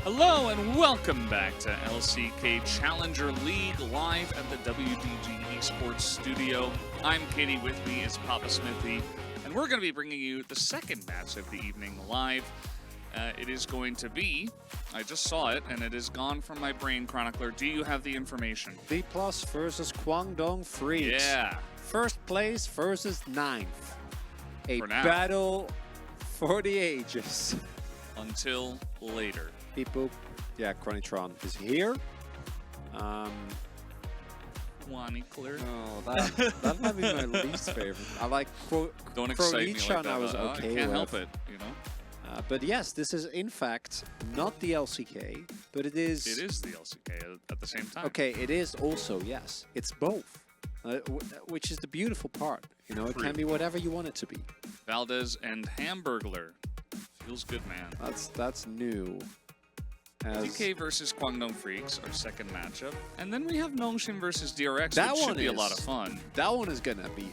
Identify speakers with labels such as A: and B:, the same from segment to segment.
A: Hello and welcome back to LCK Challenger League live at the WDG Esports Studio. I'm Katie, with me is Papa Smithy, and we're going to be bringing you the second match of the evening live. It is going to be, I just saw it and it is gone from my brain, Chronicler. Do you have the information?
B: D+ versus Guangdong Freaks.
A: Yeah.
B: First place versus 9th. A battle for the ages.
A: Until later.
B: Beep boop. Yeah, Chronitron is here.
A: Chronicler.
B: Oh, that might be my least favorite. I like
A: Don't excite me like that.
B: I was okay
A: I can't
B: with.
A: help it, you know.
B: But yes, this is in fact not the LCK, but it is.
A: It is the LCK at the same time.
B: Okay, it is also, yes. It's both, which is the beautiful part. You know, it can be whatever you want it to be.
A: Valdez and Hamburglar. Feels good, man.
B: That's new.
A: DK versus Guangdong Freaks, our second matchup. And then we have Nongshim versus DRX,
B: that
A: which
B: one
A: should be a lot of fun.
B: That one is gonna be...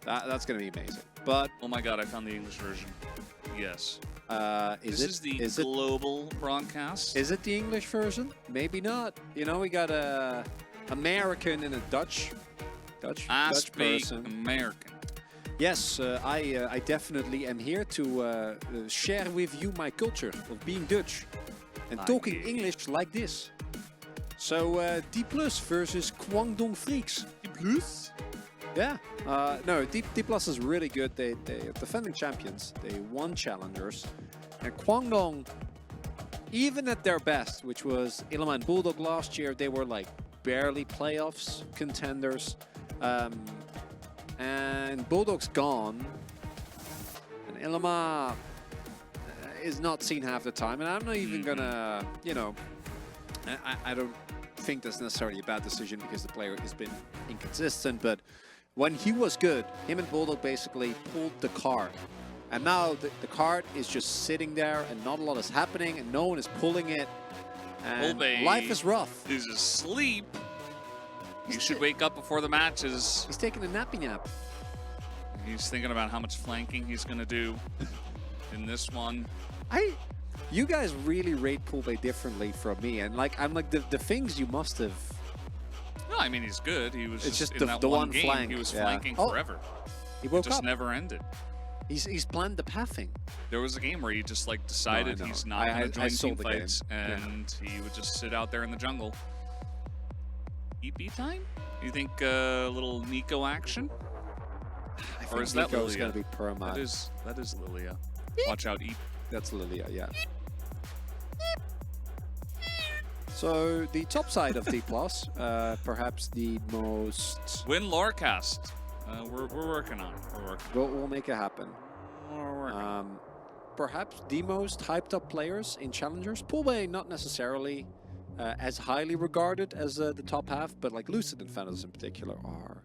B: that's gonna be amazing. But...
A: Oh my god, I found the English version. Yes.
B: Is
A: this is the global broadcast?
B: Is it the English version? Maybe not. You know, we got a American and a Dutch person.
A: American.
B: Yes, I definitely am here to share with you my culture of being Dutch and talking English like this. So D+ versus Guangdong Freaks.
A: D+?
B: Yeah. No, D+ is really good. They are defending champions. They won challengers. And Guangdong, even at their best, which was Illama and Bulldog last year, they were like barely playoffs contenders. And Bulldog's gone, and Illama is not seen half the time. And I'm not even gonna, you know, I don't think that's necessarily a bad decision because the player has been inconsistent. But when he was good, him and Bulldog basically pulled the cart. And now the cart is just sitting there and not a lot is happening and no one is pulling it. And life is rough.
A: He's asleep. You should wake up before the matches.
B: He's taking a nappy nap.
A: He's thinking about how much flanking he's going to do in this one.
B: You guys really rate Poolbay differently from me. And like, I'm like, the things you must have...
A: No, I mean, he's good. He was
B: just
A: in that one game,
B: flank.
A: He was flanking forever.
B: He woke
A: up. It just
B: up.
A: never ended.
B: He's planned the pathing.
A: There was a game where he just like decided he's not going to join team fights, and he would just sit out there in the jungle. EP time? You think a little Nico action?
B: I think
A: or is that
B: Nico's
A: Lilia?
B: Gonna be perma.
A: That is Lilia. Watch out, EP.
B: That's Lilia, yeah. So the top side of D+, perhaps the most...
A: Win Lorecast. We're working on it.
B: We'll make it happen. Perhaps the most hyped up players in Challengers. Poolbay not necessarily as highly regarded as the top half, but like Lucid and Phantoms in particular are.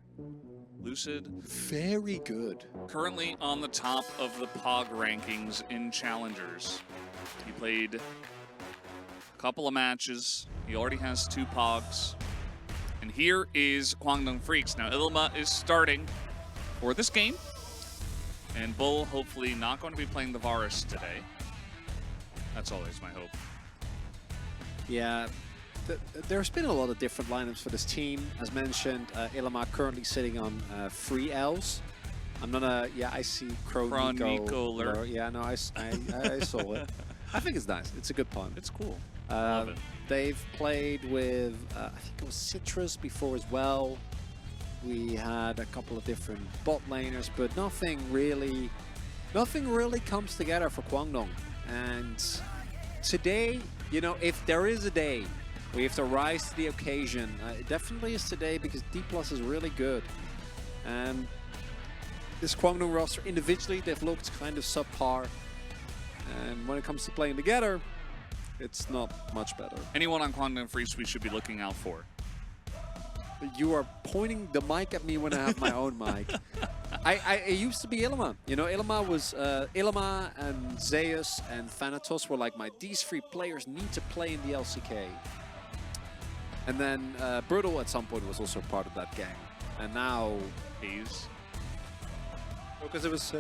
A: Lucid,
B: very good.
A: Currently on the top of the POG rankings in Challengers. He played a couple of matches. He already has 2 POGs. And here is Guangdong Freaks. Now, Illama is starting for this game. And Bull, hopefully, not going to be playing the Varus today. That's always my hope.
B: Yeah, there's been a lot of different lineups for this team. As mentioned, Illama currently sitting on 3 Ls. I'm not I see
A: Nico.
B: Yeah, no, I saw it. I think it's nice. It's a good pun.
A: It's cool. Love it.
B: They've played with, I think it was Citrus before as well. We had a couple of different bot laners, but nothing really comes together for Guangdong. And today, you know, if there is a day we have to rise to the occasion, it definitely is today because D+ is really good. And this Guangdong roster individually, they've looked kind of subpar. And when it comes to playing together, it's not much better.
A: Anyone on Guangdong Freaks we should be looking out for?
B: You are pointing the mic at me when I have my own mic. It used to be Illama. You know, Illama was Illama and Zeus and Thanatos were like these 3 players need to play in the LCK. And then Brutal at some point was also part of that gang. And now
A: he's
B: because it was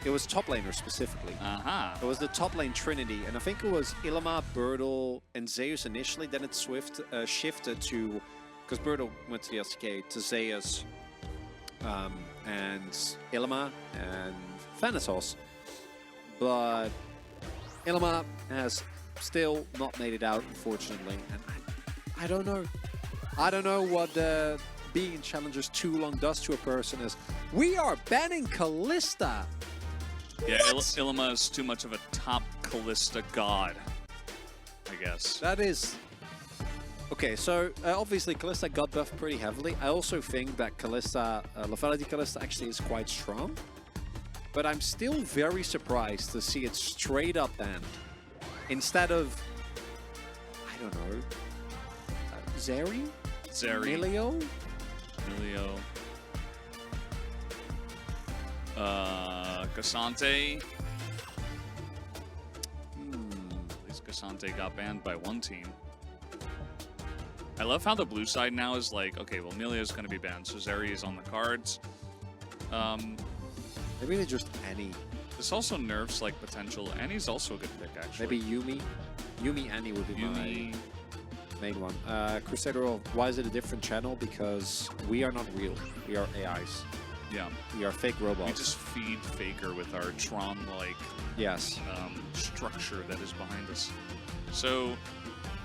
B: It was top laners specifically.
A: Uh-huh.
B: It was the top lane trinity, and I think it was Ilima, Birdle, and Zeus initially. Then it shifted to, because Birdle went to the LCK, to Zeus, and Ilima, and Thanatos. But Ilima has still not made it out, unfortunately. And I don't know. I don't know what being in Challengers too long does to a person. Is we are banning Kalista.
A: Yeah, Ilima is too much of a top Kalista god, I guess.
B: That is... Okay, so obviously Kalista got buffed pretty heavily. I also think that Kalista, Lethality Kalista actually is quite strong. But I'm still very surprised to see it straight up banned. Instead of, I don't know, Zeri? Milio?
A: Cassante. At least Cassante got banned by one team. I love how the blue side now is like, okay, well, Milio's going to be banned, so Zeri is on the cards.
B: Maybe they just Annie.
A: This also nerfs like potential. Annie's also a good pick, actually.
B: Maybe Yuumi. Yuumi Annie would be my main one. Crusader, why is it a different channel? Because we are not real. We are AIs.
A: Yeah.
B: We are fake robots.
A: We just feed Faker with our Tron-like structure that is behind us. So,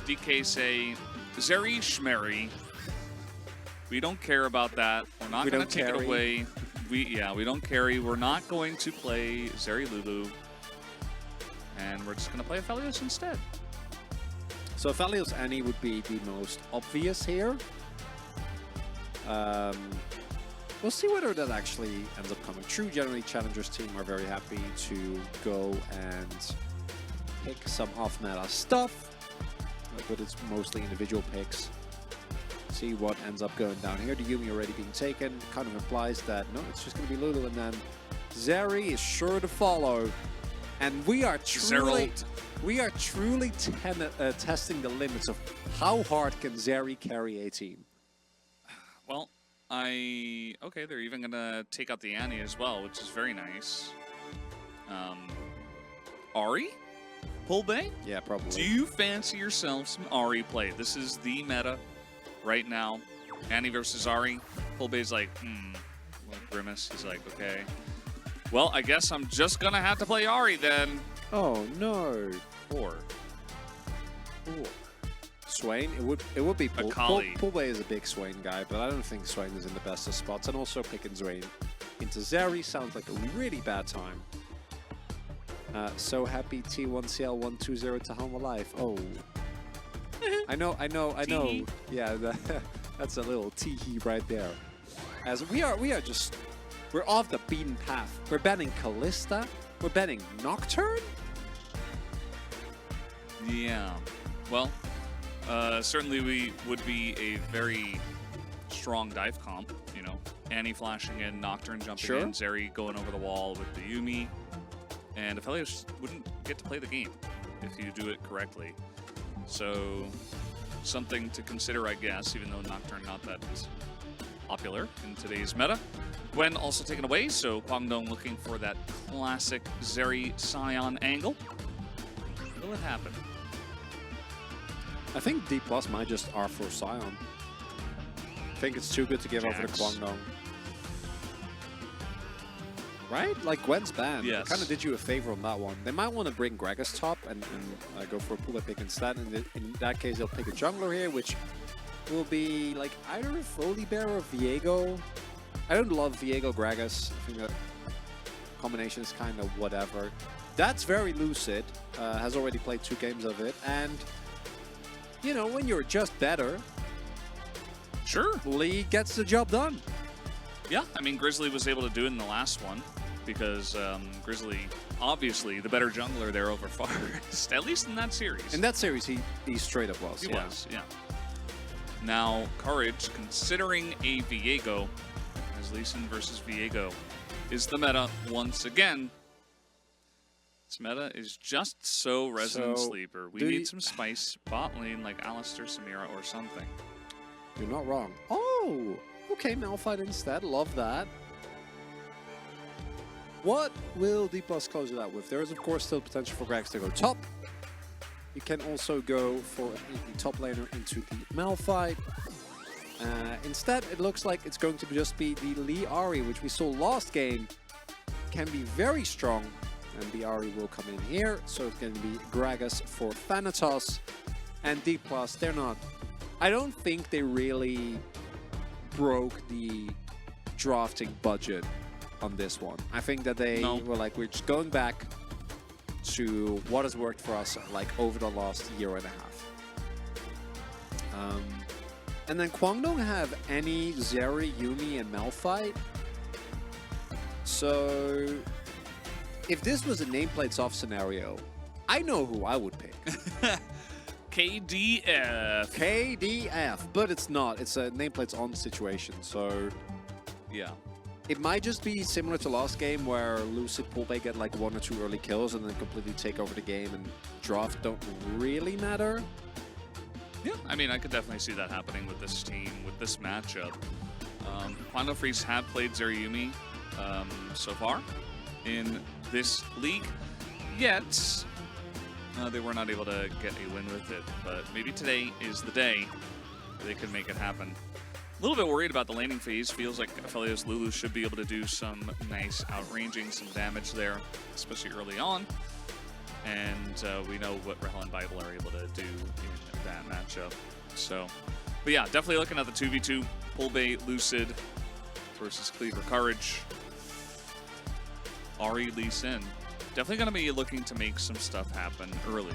A: DK say, Zeri Shmeri. We don't care about that. We're not going to take it away. We don't carry. We're not going to play Zeri Lulu. And we're just going to play Aphelios instead.
B: So Aphelios Annie would be the most obvious here. We'll see whether that actually ends up coming true. Generally, Challengers team are very happy to go and pick some off-meta stuff. But it's mostly individual picks. See what ends up going down here. The Yuumi already being taken kind of implies that no, it's just going to be Lulu, and then Zeri is sure to follow. And we are truly testing the limits of how hard can Zeri carry a team.
A: Well, okay, they're even going to take out the Annie as well, which is very nice. Ahri? Pull Bay?
B: Yeah, probably.
A: Do you fancy yourself some Ahri play? This is the meta right now. Annie versus Ahri. Pull Bay's like, little grimace. He's like, okay. Well, I guess I'm just going to have to play Ahri then.
B: Oh, no.
A: Or
B: Swain, it would be
A: Akali.
B: Pull Bay is a big Swain guy, but I don't think Swain is in the best of spots. And also picking Swain into Zeri sounds like a really bad time. So happy T1CL120 to home alive. Oh. I know. Yeah, that's a little tee-hee right there. As we're off the beaten path. We're banning Kalista. We're banning Nocturne.
A: Yeah. Well, certainly we would be a very strong dive comp. You know, Annie flashing in, Nocturne jumping in, Zeri going over the wall with the Yuumi. And Aphelios wouldn't get to play the game if you do it correctly. So, something to consider, I guess, even though Nocturne not that popular in today's meta. Gwen also taken away, so Kwangdong looking for that classic Zeri Sion angle. Will it happen?
B: I think D+ might just R for Sion. I think it's too good to give over to Kwangdong. Right? Like Gwen's banned.
A: Yes.
B: I kind of did you a favor on that one. They might want to bring Gragas top and go for a pull-up pick instead. And in that case, they'll pick a jungler here, which will be like either Volibear or Viego. I don't love Viego Gragas. I think that combination is kind of whatever. That's very lucid. Has already played 2 games of it. And, you know, when you're just better,
A: sure,
B: Lee gets the job done.
A: Yeah, I mean, Grizzly was able to do it in the last one because Grizzly, obviously, the better jungler there over Forest, at least in that series.
B: In that series, he straight up was.
A: He was, yeah. Now, Courage, considering a Viego, as Lee Sin versus Viego, is the meta once again. This meta is just so Resonant Sleeper. We need some spice bot lane like Alistar, Samira, or something.
B: You're not wrong. Oh! Okay, Malphite instead. Love that. What will D+ close it out with? There is, of course, still potential for Grax to go top. You can also go for the top laner into the Malphite. Instead, it looks like it's going to just be the Lee Ahri, which we saw last game, can be very strong. And the Ahri will come in here, so it's going to be Gragas for Thanatos. And D+, they're not... I don't think they really broke the drafting budget on this one. I think that they were like, we're just going back to what has worked for us like over the last year and a half. And then Kwang don't have any Zeri, Yuumi, and Malphite. So if this was a nameplates off scenario, I know who I would pick.
A: KDF.
B: KDF, but it's not. It's a nameplates on situation, so
A: yeah.
B: It might just be similar to last game where Lucid Poolbay get like 1 or 2 early kills and then completely take over the game and draft don't really matter.
A: Yeah, I mean, I could definitely see that happening with this team, with this matchup. Quando Freeze have played Zeriumi so far in this league, yet they were not able to get a win with it. But maybe today is the day they could make it happen. A little bit worried about the laning phase. Feels like Aphelios Lulu should be able to do some nice outranging, some damage there, especially early on. And we know what Rahel and Bible are able to do in that matchup. So, but yeah, definitely looking at the 2v2, Poolbay, Lucid versus Cleaver Courage. Ahri, Lee Sin. Definitely going to be looking to make some stuff happen early.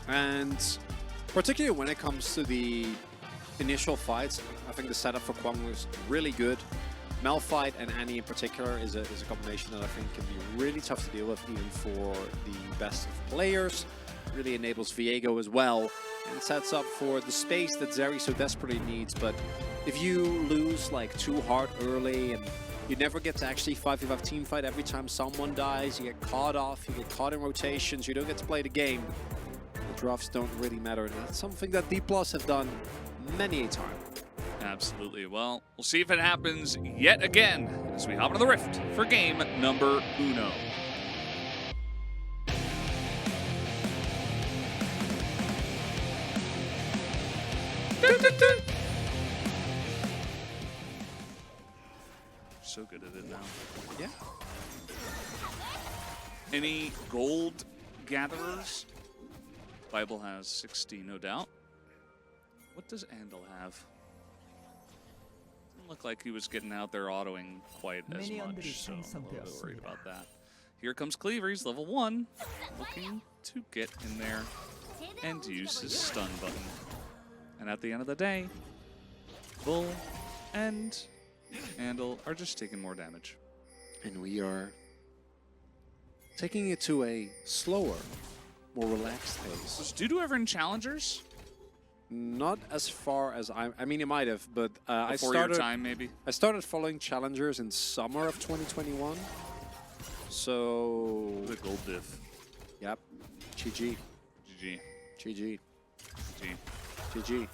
B: And particularly when it comes to the initial fights, I think the setup for Kwang was really good. Malphite and Annie in particular is a combination that I think can be really tough to deal with, even for the best of players. Really enables Viego as well, and sets up for the space that Zeri so desperately needs. But if you lose like too hard early and you never get to actually 5v5 team fight every time someone dies, you get caught off, you get caught in rotations, you don't get to play the game, the drafts don't really matter. And that's something that D+ have done many a time.
A: Absolutely. Well, we'll see if it happens yet again as we hop into the Rift for game number 1. So good at it now.
B: Yeah.
A: Any gold gatherers? Bible has 60, no doubt. What does Andal have? Didn't look like he was getting out there autoing quite as much, so I'm a little bit worried about that. Here comes Cleaver, he's level 1, looking to get in there and use his stun button. And at the end of the day, Bull and Andal are just taking more damage.
B: And we are taking it to a slower, more relaxed pace.
A: Was Dudu ever in Challengers?
B: Not as far as I mean, it might have, but
A: Before your time, maybe?
B: I started following Challengers in summer of 2021. So...
A: The gold diff.
B: Yep. GG.
A: GG.
B: GG.
A: GG.
B: GG.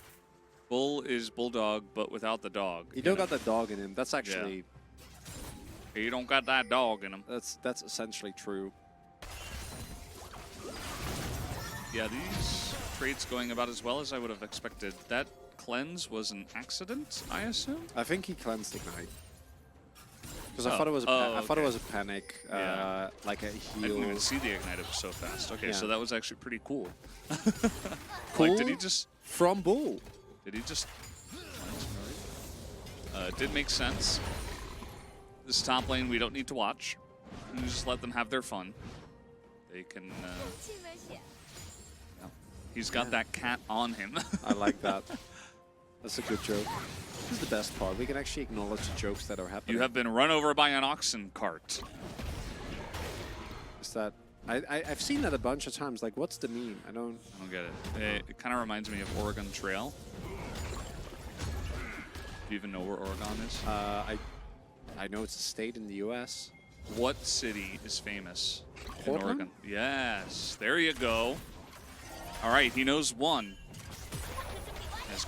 A: Bull is Bulldog, but without the dog.
B: You don't got that dog in him. That's actually...
A: Yeah. You don't got that dog in him.
B: That's essentially true.
A: Yeah, these trades going about as well as I would have expected. That cleanse was an accident, I assume?
B: I think he cleansed Ignite. Because I thought it was thought it was a panic,
A: Yeah.
B: like a
A: I
B: heal.
A: didn't even see the Ignite, it was so fast. Okay,
B: Yeah.
A: so that was actually pretty cool.
B: Cool
A: Like, did he just...
B: from Bull.
A: Did he just... It did make sense. This top lane, we don't need to watch. We just let them have their fun. They can... yeah. He's got that cat on him.
B: I like that. That's a good joke. This is the best part. We can actually acknowledge the jokes that are happening.
A: You have been run over by an oxen cart.
B: Is that... I've seen that a bunch of times. Like, what's the meme? I don't
A: get it. It kind of reminds me of Oregon Trail. Do you even know where Oregon is?
B: I know it's a state in the U.S.
A: What city is famous in
B: Portland?
A: Oregon? Yes, there you go. All right, he knows one.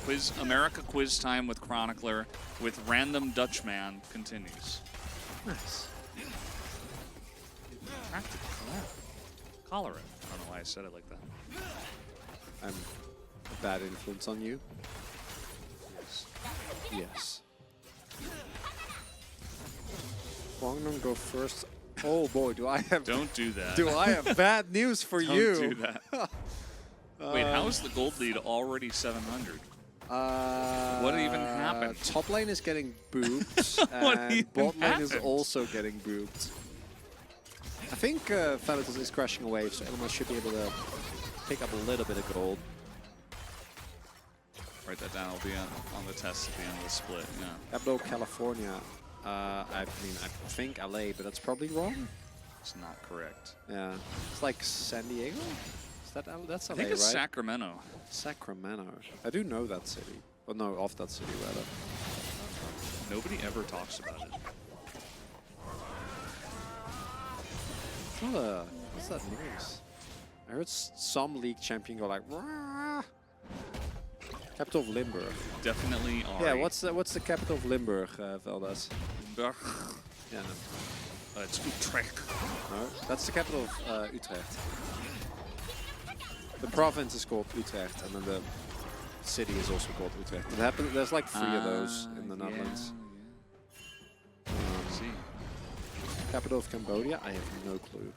A: As America quiz time with Chronicler with Random Dutchman continues.
B: Nice.
A: Practical cholera. I don't know why I said it like that.
B: I'm a bad influence on you.
A: Yes.
B: Yes. Guangdong go first. Oh boy, do I have
A: Don't do that.
B: do I have bad news for
A: Don't
B: you?
A: do that. Wait, how is the gold lead already 700? What even happened?
B: Top lane is getting booped,
A: What
B: and
A: even
B: bot lane is
A: happened?
B: also getting booped. I think Felix is crashing away, so Elma should be able to pick up a little bit of gold.
A: Write that down. I'll be on the test at the end of the split. Yeah.
B: Capital California. I mean, I think LA, but that's probably wrong.
A: It's not correct.
B: Yeah, it's like San Diego. Is that that's LA,
A: I think it's
B: right?
A: Sacramento.
B: Sacramento. I do know that city. Well, no, of that city rather.
A: Nobody ever talks about it.
B: What's that noise? I heard some league champion go like, "Rah!" Capital of Limburg.
A: Definitely Ari.
B: Yeah, what's the capital of Limburg, Veldas?
A: Limburg.
B: Yeah, no.
A: It's Utrecht.
B: No, that's the capital of Utrecht. The province is called Utrecht, and then the city is also called Utrecht. It happens. There's like 3 of those in the Netherlands.
A: See.
B: Capital of Cambodia? I have no clue.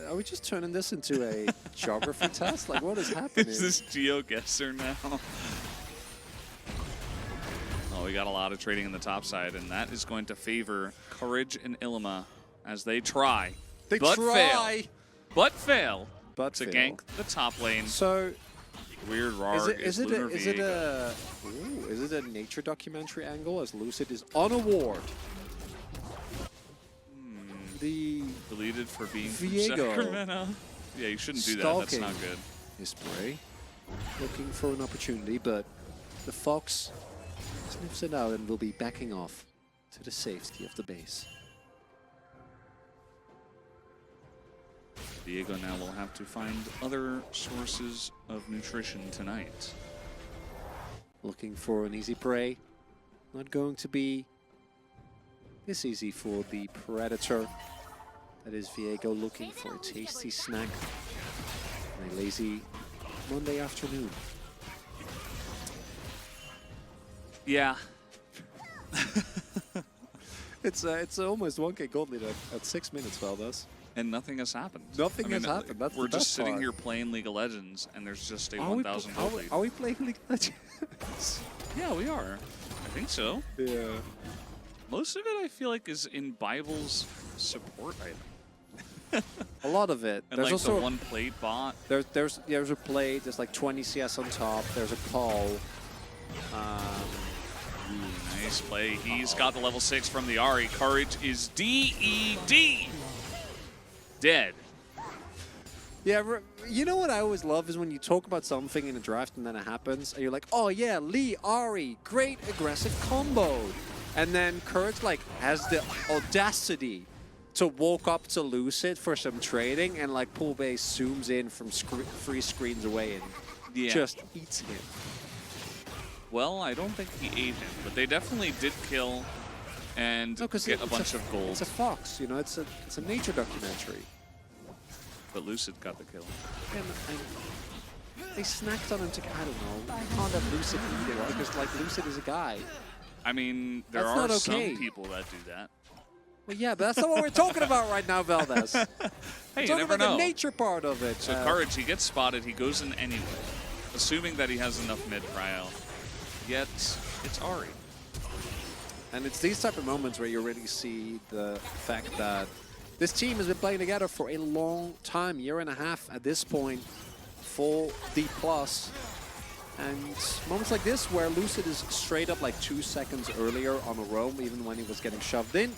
B: Are we just turning this into a geography test? Like, what is happening?
A: Is this GeoGuessr now? Oh, we got a lot of trading in the top side, and that is going to favor Courage and Ilima as they try.
B: They
A: but
B: try!
A: fail. But fail.
B: But
A: to
B: fail.
A: gank the top lane.
B: So,
A: Weird Rarg
B: is it a nature documentary angle as Lucid is on a ward? The
A: Deleted for being from
B: Viego.
A: Sacramento. Yeah, you shouldn't do that. That's not good.
B: his prey, looking for an opportunity, but the fox sniffs it out and will be backing off to the safety of the base.
A: Diego now will have to find other sources of nutrition tonight.
B: Looking for an easy prey. Not going to be this easy for the Predator. That is Viego looking for a tasty snack on a lazy Monday afternoon.
A: Yeah.
B: It's almost 1K gold lead at 6 minutes, Valdes.
A: And nothing has happened.
B: Nothing has happened. That's
A: we're
B: the
A: just
B: best
A: sitting
B: part.
A: here playing League of Legends, and there's just a
B: Are we
A: 1,000 gold lead.
B: are we playing League of Legends?
A: Yeah, we are. I think so.
B: Yeah.
A: Most of it, I feel like, is in Bible's support item.
B: A lot of it.
A: And
B: There's
A: like
B: also
A: the one plate bot.
B: there's a plate. There's like 20 CS on top. There's a call.
A: Nice play. He's got the level 6 from the Ahri. Courage is DED. Dead.
B: Yeah, you know what I always love is when you talk about something in a draft and then it happens, and you're like, oh yeah, Lee, Ahri, great aggressive combo. And then Courage like has the audacity to walk up to Lucid for some trading, and like Pool Base zooms in from 3 screens away and just eats him.
A: Well, I don't think he ate him, but they definitely did kill and get a bunch of gold.
B: It's a fox, you know, it's a nature documentary.
A: But Lucid got the kill.
B: And they snacked on him to, I don't know, you can't have Lucid eat it because like Lucid is a guy.
A: I mean, there
B: That's
A: are
B: not okay.
A: some people that do that.
B: Well, yeah, but that's not what we're talking about right now, Valdes.
A: Hey,
B: We're
A: you
B: talking
A: never
B: about
A: know.
B: the nature part of it.
A: So Courage, he gets spotted, he goes in anyway, assuming that he has enough mid prio. Yet, it's Ahri.
B: And it's these type of moments where you really see the fact that this team has been playing together for a long time, 1.5 years at this point, full D+. And moments like this where Lucid is straight up like 2 seconds earlier on a roam, even when he was getting shoved in.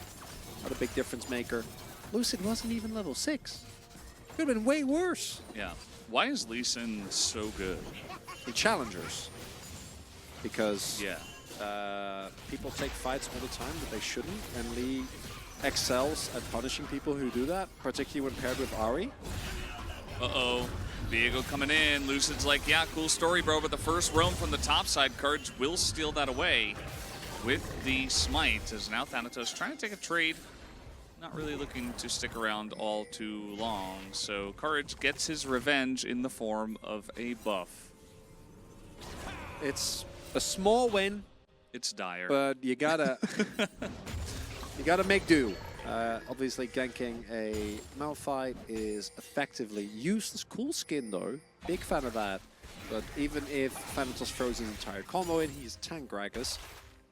B: Not a big difference maker. Lucid wasn't even level 6. Could have been way worse.
A: Yeah. Why is Lee Sin so good?
B: In challengers. Because
A: Yeah.
B: people take fights all the time that they shouldn't, and Lee excels at punishing people who do that, particularly when paired with Ahri.
A: Uh-oh. Viego coming in. Lucid's like, yeah, cool story, bro, but the first roam from the top side, Courage will steal that away. with the smite, as now Thanatos trying to take a trade. Not really looking to stick around all too long. So Courage gets his revenge in the form of a buff.
B: It's a small win.
A: It's dire.
B: But you gotta you gotta make do. Obviously ganking a Malphite is effectively useless. Cool skin though. Big fan of that. But even if Thanatos throws his entire combo in, he's tank Gragas.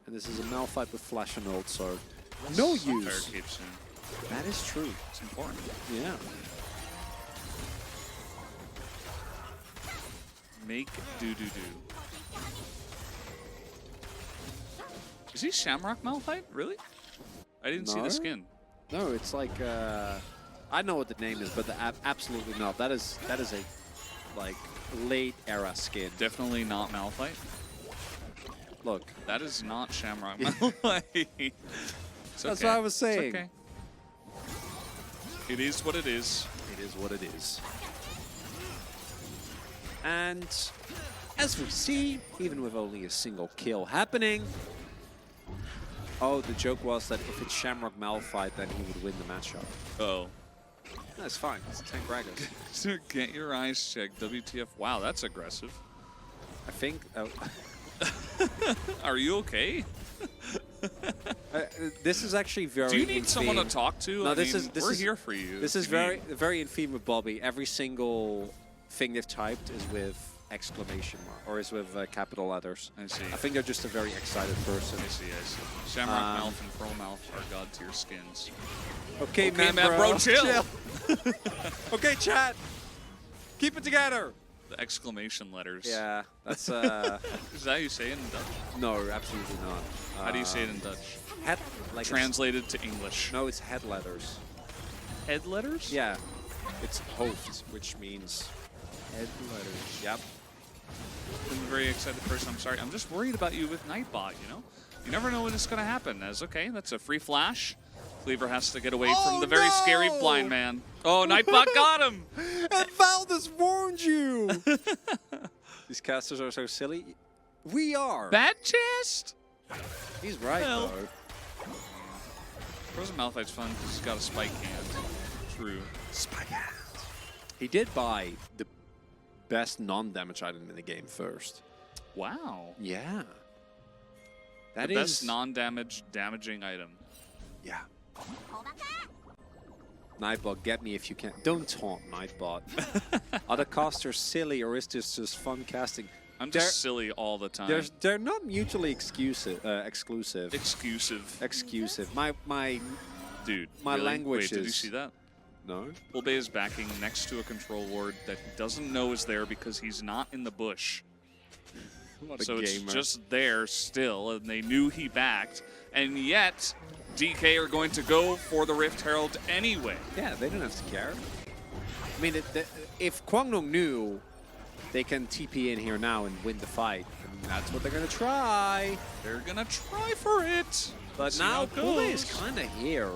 B: And this is a Malphite with flash and ult, so no use. That is true.
A: It's important.
B: Yeah.
A: Make do-do-do. Is he Shamrock Malphite? Really? I didn't see the skin.
B: No, it's like I know what the name is, but absolutely not. That is a like late era skin.
A: Definitely not Malphite.
B: Look,
A: that is not Shamrock Malphite.
B: That's what I was saying.
A: It's okay. It is what it is.
B: It is what it is. And as we see, even with only a single kill happening, oh, the joke was that if it's Shamrock Malphite, then he would win the matchup.
A: Oh.
B: That's fine. It's 10 Gragas.
A: So get your eyes checked. WTF. Wow, that's aggressive.
B: I think... Oh.
A: Are you okay?
B: This is actually very.
A: Do you need someone to talk to?
B: No,
A: I
B: this
A: mean,
B: is
A: we're here for you.
B: This is very in theme with Bobby. Every single thing they've typed is with exclamation mark or is with capital letters.
A: I see.
B: I think they're just a very excited person.
A: I see. Shamrock Malf and Pro Malf are god tier skins.
B: Okay, man,
A: bro, chill.
B: Okay, chat. Keep it together.
A: The exclamation letters.
B: Yeah, that's.
A: Is that how you say it in Dutch?
B: No, absolutely not.
A: How do you say it in Dutch?
B: Head, like
A: translated to English.
B: No, it's head letters.
A: Head letters?
B: Yeah, it's hoofd, which means head letters. Yep.
A: I'm a very excited person. I'm sorry. I'm just worried about you with Nightbot. You know, you never know when it's gonna happen. As okay, that's a free flash. Cleaver has to get away from the very scary blind man. Oh, Nightbot got him!
B: And Valdez warned you! These casters are so silly. We are.
A: Bad chest?
B: He's right, though.
A: Frozen Malphite's fun because he's got a spike hand. True.
B: Spike hand. He did buy the best non-damage item in the game first.
A: Wow.
B: Yeah.
A: That is the best non-damage damaging item.
B: Yeah. Nightbot, get me if you can. Don't taunt Nightbot. Are the casters silly or is this just fun casting?
A: I'm just silly all the time.
B: They're not mutually exclusive. Exclusive. My
A: dude.
B: My
A: really?
B: language
A: Wait,
B: is.
A: Did you see that?
B: No.
A: Pulbe is backing next to a control ward that he doesn't know is there because he's not in the bush.
B: What a
A: so
B: gamer.
A: It's just there still, and they knew he backed, and yet DK are going to go for the Rift Herald anyway.
B: Yeah, they don't have to care. I mean, if Kwangdong knew they can TP in here now and win the fight, and that's what they're going to try.
A: They're going to try for it.
B: But now Pulbe is kind of here.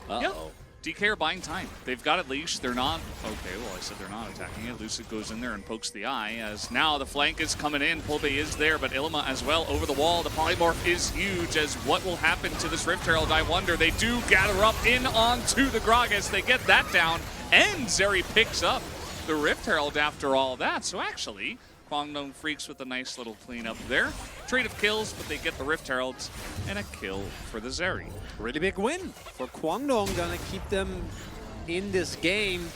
B: Uh-oh.
A: Yep. DK are buying time. They've got it leashed. They're not. Okay, well, I said they're not attacking it. Lucid goes in there and pokes the eye as now the flank is coming in. Pulbe is there, but Ilima as well over the wall. The polymorph is huge as what will happen to this Rift Herald, I wonder. They do gather up in onto the Gragas. They get that down, and Zeri picks up the Rift Herald after all that. So actually, Kwangdong Freaks with a nice little cleanup there. Trade of kills, but they get the Rift Heralds and a kill for the Zeri.
B: Really big win for Kwangdong, gonna keep them in this game,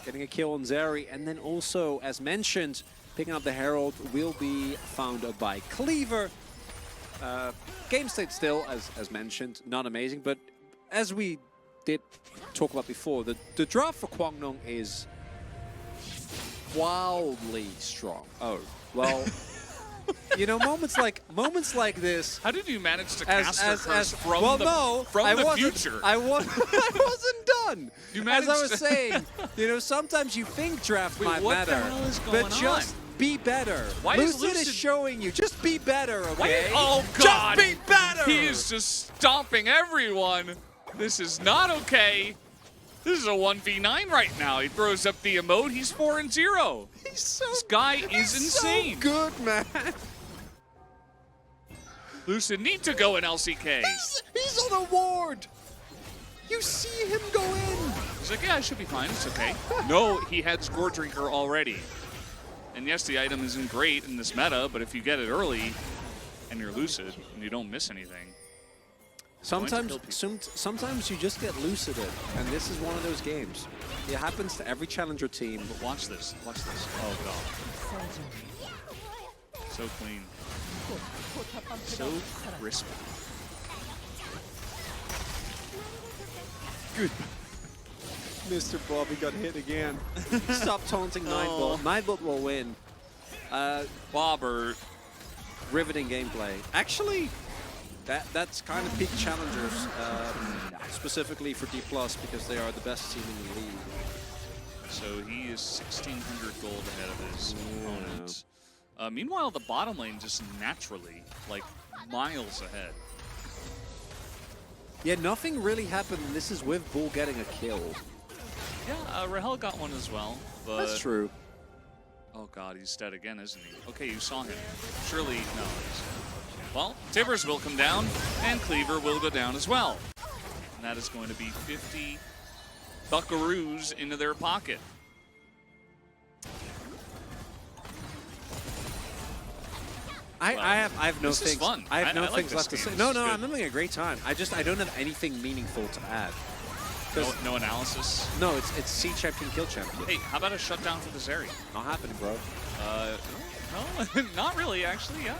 B: getting a kill on Zeri, and then also, as mentioned, picking up the Herald will be found by Cleaver. Game state still, as mentioned, not amazing, but as we did talk about before, the draft for Kwangdong is wildly strong. Oh, well. You know, moments like this.
A: How did you manage to cast her curse from
B: the
A: future?
B: I wasn't done.
A: You
B: as I was saying, you know, sometimes you think draft might matter, but just be better.
A: Why
B: Lucid is showing you, just be better, okay?
A: Oh God!
B: Just be better.
A: He is just stomping everyone. This is not okay. This is a 1v9 right now. He throws up the emote. He's 4-0. This guy is insane.
B: So good, man.
A: Lucid need to go in LCK.
B: He's on a ward! You see him go in!
A: He's like, yeah, I should be fine. It's okay. No, he had Score Drinker already. And yes, the item isn't great in this meta, but if you get it early and you're Lucid and you don't miss anything,
B: sometimes you just get lucided, and this is one of those games. It happens to every challenger team.
A: but watch this. Watch this. Oh, God. So clean. So crisp.
B: Good. Mr. Bobby got hit again. Stop taunting Nightbot. Nightbot will win.
A: Bobbert.
B: Riveting gameplay. Actually, that's kind of peak challengers, specifically for D+, because they are the best team in the league.
A: So he is 1,600 gold ahead of his opponent. Meanwhile, the bottom lane just naturally, like, miles ahead.
B: Yeah, nothing really happened. This is with Bull getting a kill.
A: Yeah, Rahel got one as well, but...
B: That's true.
A: Oh, God, he's dead again, isn't he? Okay, you saw him. Surely, no. Well, Tivers will come down, and Cleaver will go down as well. And that is going to be 50 buckaroos into their pocket.
B: I have no things.
A: Fun.
B: I have no
A: like
B: things left to say. No, I'm having a great time. I don't have anything meaningful to add.
A: No analysis?
B: No, it's C champion, kill champion.
A: Hey, how about a shutdown for the Zeri?
B: Not happening, bro.
A: No, not really, actually, yeah.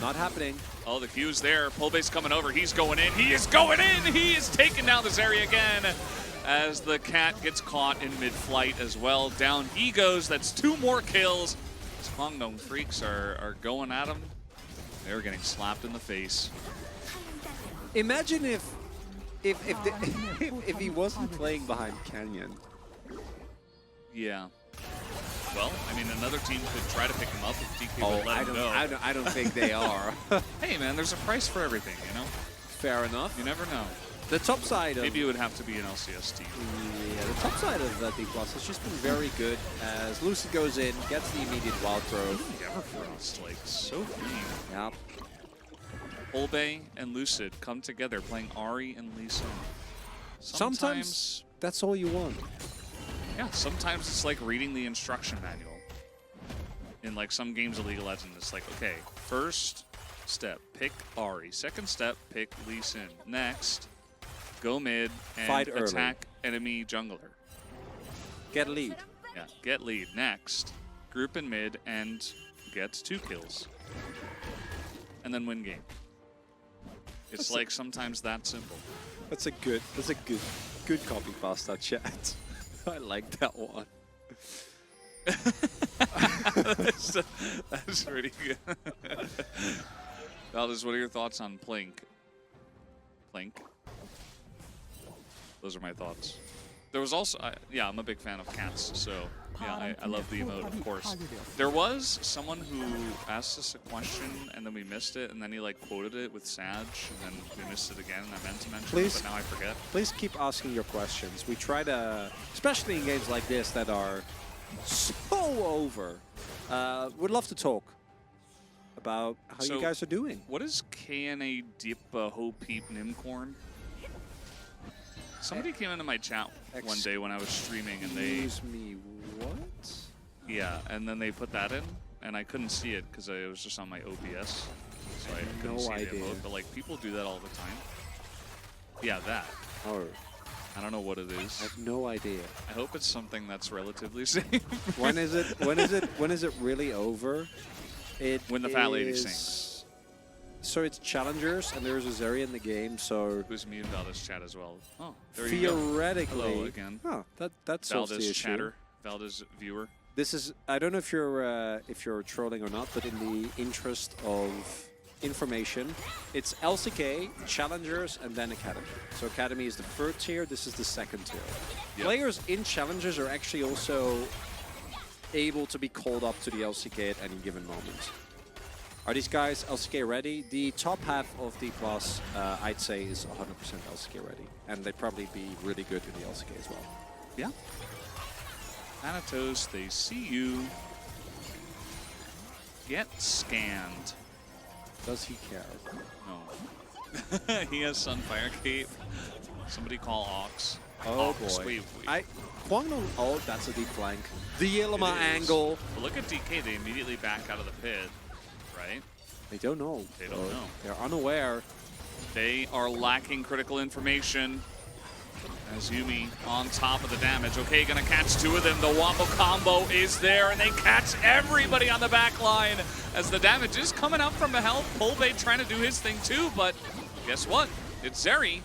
B: Not happening.
A: Oh, the Q's there. Pull base coming over. He's going in. He is going in. He is taking down the Zeri again as the cat gets caught in mid-flight as well. Down he goes. That's 2 more kills. These Guangdong freaks are going at him. They're getting slapped in the face.
B: Imagine if he wasn't playing behind Canyon.
A: Yeah. Well, I mean, another team could try to pick him up if DK would let him go.
B: I don't think they are.
A: Hey, man, there's a price for everything, you know?
B: Fair enough.
A: You never know.
B: The top side of...
A: Maybe it would have to be an LCS team.
B: Yeah, the top side of D+ has just been very good as Lucid goes in, gets the immediate wild throw.
A: Everfrost, like, so clean.
B: Yep.
A: Olbay and Lucid come together playing Ahri and Lee Sin.
B: Sometimes that's all you want.
A: Yeah, sometimes it's like reading the instruction manual. In like some games of League of Legends, it's like, okay, first step, pick Ahri. Second step, pick Lee Sin. Next, go mid and
B: fight
A: attack enemy jungler.
B: Get lead.
A: Yeah, get lead. Next, group in mid and get 2 kills. And then win game. It's like sometimes that simple.
B: That's a good copy pasta chat. I like that one.
A: That's pretty good. Valdez, what are your thoughts on Plink? Plink? Those are my thoughts. There was also, yeah, I'm a big fan of cats, so yeah, I love the emote, of course. There was someone who asked us a question, and then we missed it, and then he like quoted it with Sag, and then we missed it again, and I meant to mention it, but now I forget.
B: Please keep asking your questions. We try to, especially in games like this that are so over, would love to talk about how you guys are doing.
A: What is KNA Deep Ho Peep Nimcorn? Somebody came into my chat one day when I was streaming, and they...
B: Excuse me, what?
A: Yeah, and then they put that in, and I couldn't see it because it was just on my OBS, so I couldn't see the emote. But like, people do that all the time. Yeah, that.
B: Oh.
A: I don't know what it is.
B: I have no idea.
A: I hope it's something that's relatively safe.
B: When is it really over?
A: When the fat lady sings.
B: So it's challengers, and there's a Zeri in the game, so...
A: Who's me and Valdez chat as well. Oh, there you go.
B: Theoretically...
A: Hello again.
B: Oh, that solves the issue.
A: Chatter. Valdez viewer.
B: This is... I don't know if you're trolling or not, but in the interest of information, it's LCK, challengers, and then Academy. So Academy is the 3rd tier, this is the 2nd tier. Yep. Players in challengers are actually also able to be called up to the LCK at any given moment. Are these guys LCK ready? The top half of D+, I'd say, is 100% LCK ready. And they'd probably be really good in the LCK as well.
A: Yeah. Thanatos, they see you. Get scanned.
B: Does he care?
A: No. He has Sunfire Cape. Somebody call Ox.
B: Oh
A: Ox,
B: boy.
A: wait.
B: Kwangdong, oh, that's a deep flank. The Ilima angle.
A: But look at DK, they immediately back out of the pit, right?
B: They don't know.
A: They don't know.
B: They're unaware.
A: They are lacking critical information. As Yuumi on top of the damage. Okay, gonna catch two of them. The Wombo combo is there, and they catch everybody on the back line as the damage is coming up from the health. Pulbait trying to do his thing too, but guess what? It's Zeri.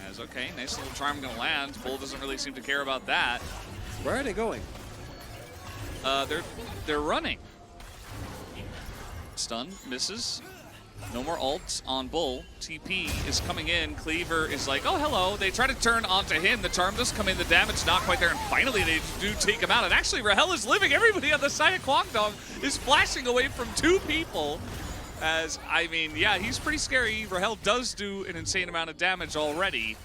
A: As okay, nice little charm gonna land. Bull doesn't really seem to care about that.
B: Where are they going?
A: They're running. Stun misses. No more ults on Bull. TP is coming in. Cleaver is like, oh, hello. They try to turn onto him. The charm does come in. The damage not quite there. And finally, they do take him out. And actually, Rahel is living. Everybody on the side of Kwangdong is flashing away from two people. As, I mean, yeah, he's pretty scary. Rahel does do an insane amount of damage already.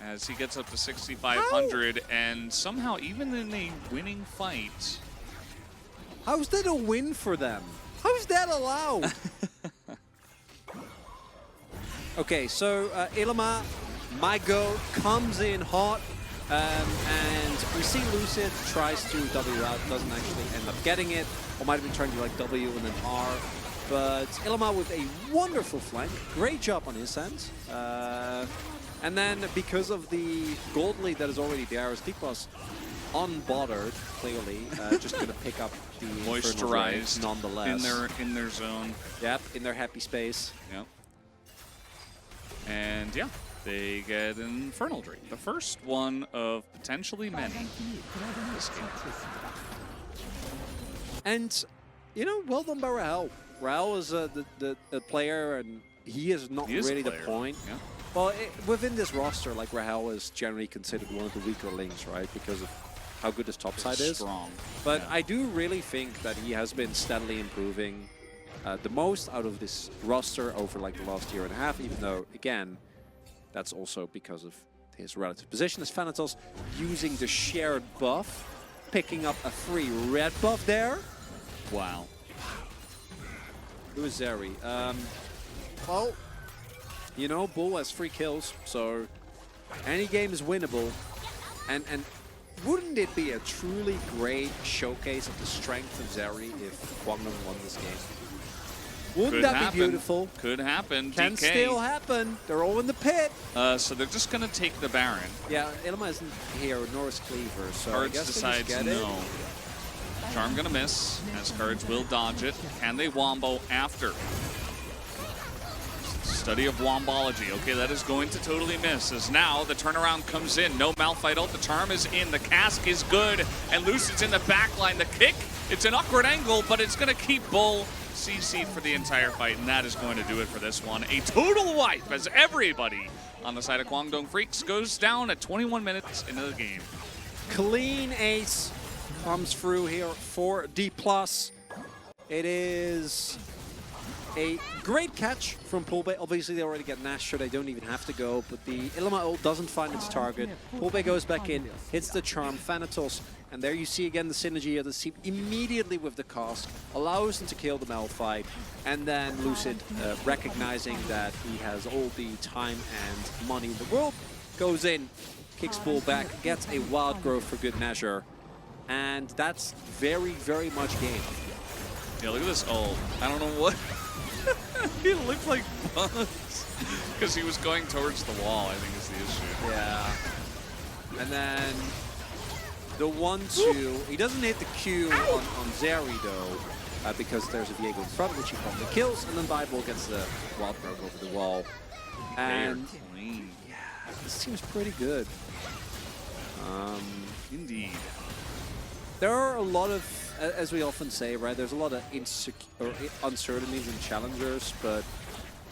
A: As he gets up to 6,500. And somehow, even in a winning fight.
B: How's that a win for them? How's that allowed? Okay, so Ilima, my goat, comes in hot, and we see Lucid tries to W out, doesn't actually end up getting it, or might have been trying to like W and then R, but Ilima with a wonderful flank, great job on his end, and then because of the gold lead that is already there, as D-Plus unbothered, clearly, just gonna pick up the
A: moisturized
B: nonetheless.
A: In their zone.
B: Yep, in their happy space.
A: Yep. And yeah, they get an Infernal Drake. The first one of potentially many in this game.
B: And, you know, well done by Rahel. Rahel is the player, and he is not really the point.
A: Yeah.
B: Well, within this roster, like, Rahel is generally considered one of the weaker links, right? Because of how good his topside is.
A: Strong.
B: But
A: yeah.
B: I do really think that he has been steadily improving the most out of this roster over like the last year and a half, even though, again, that's also because of his relative position as Thanatos, using the shared buff, picking up a free red buff there.
A: Wow.
B: Who is Zeri? Well, you know, Bull has 3 kills, so any game is winnable. And wouldn't it be a truly great showcase of the strength of Zeri if Kwangdong won this game? Wouldn't that be beautiful?
A: Could happen.
B: Can
A: DK.
B: still happen. They're all in the pit.
A: So they're just going to take the Baron.
B: Yeah, Ilima isn't here, nor is Cleaver, so
A: Cards
B: I guess
A: decides
B: they just get
A: no.
B: it.
A: Charm going to miss, as Cards will dodge it. Can they Wombo after? Study of Wombology. Okay, that is going to totally miss, as now the turnaround comes in. No Malphite ult. The Charm is in. The Cask is good. And Lucid's in the back line. The kick, it's an awkward angle, but it's going to keep Bull CC'd for the entire fight, and that is going to do it for this one. A total wipe as everybody on the side of Kwangdong Freaks goes down at 21 minutes into the game.
B: Clean ace comes through here for D+. It is a great catch from Pulbait. Obviously, they already get Nash, so they don't even have to go, but the Ilima ult doesn't find its target. Pulbait goes back in, hits the Charm, Thanatos, and there you see again the synergy of the team immediately with the cast, allows them to kill the Malphite, and then Lucid, recognizing that he has all the time and money in the world, goes in, kicks Bull back, gets a wild growth for good measure, and that's very, very much game.
A: Yeah, look at this ult. I don't know what. He looked like Buns because he was going towards the wall, I think is the issue.
B: Yeah. And then the 1-2, he doesn't hit the Q on Zeri though, because there's a Viego in front, which he probably kills, and then Bible gets the wild growth over the wall. And
A: clean.
B: Yeah, this seems pretty good.
A: Indeed.
B: There are a lot of, as we often say, right, there's a lot of uncertainties in challengers, but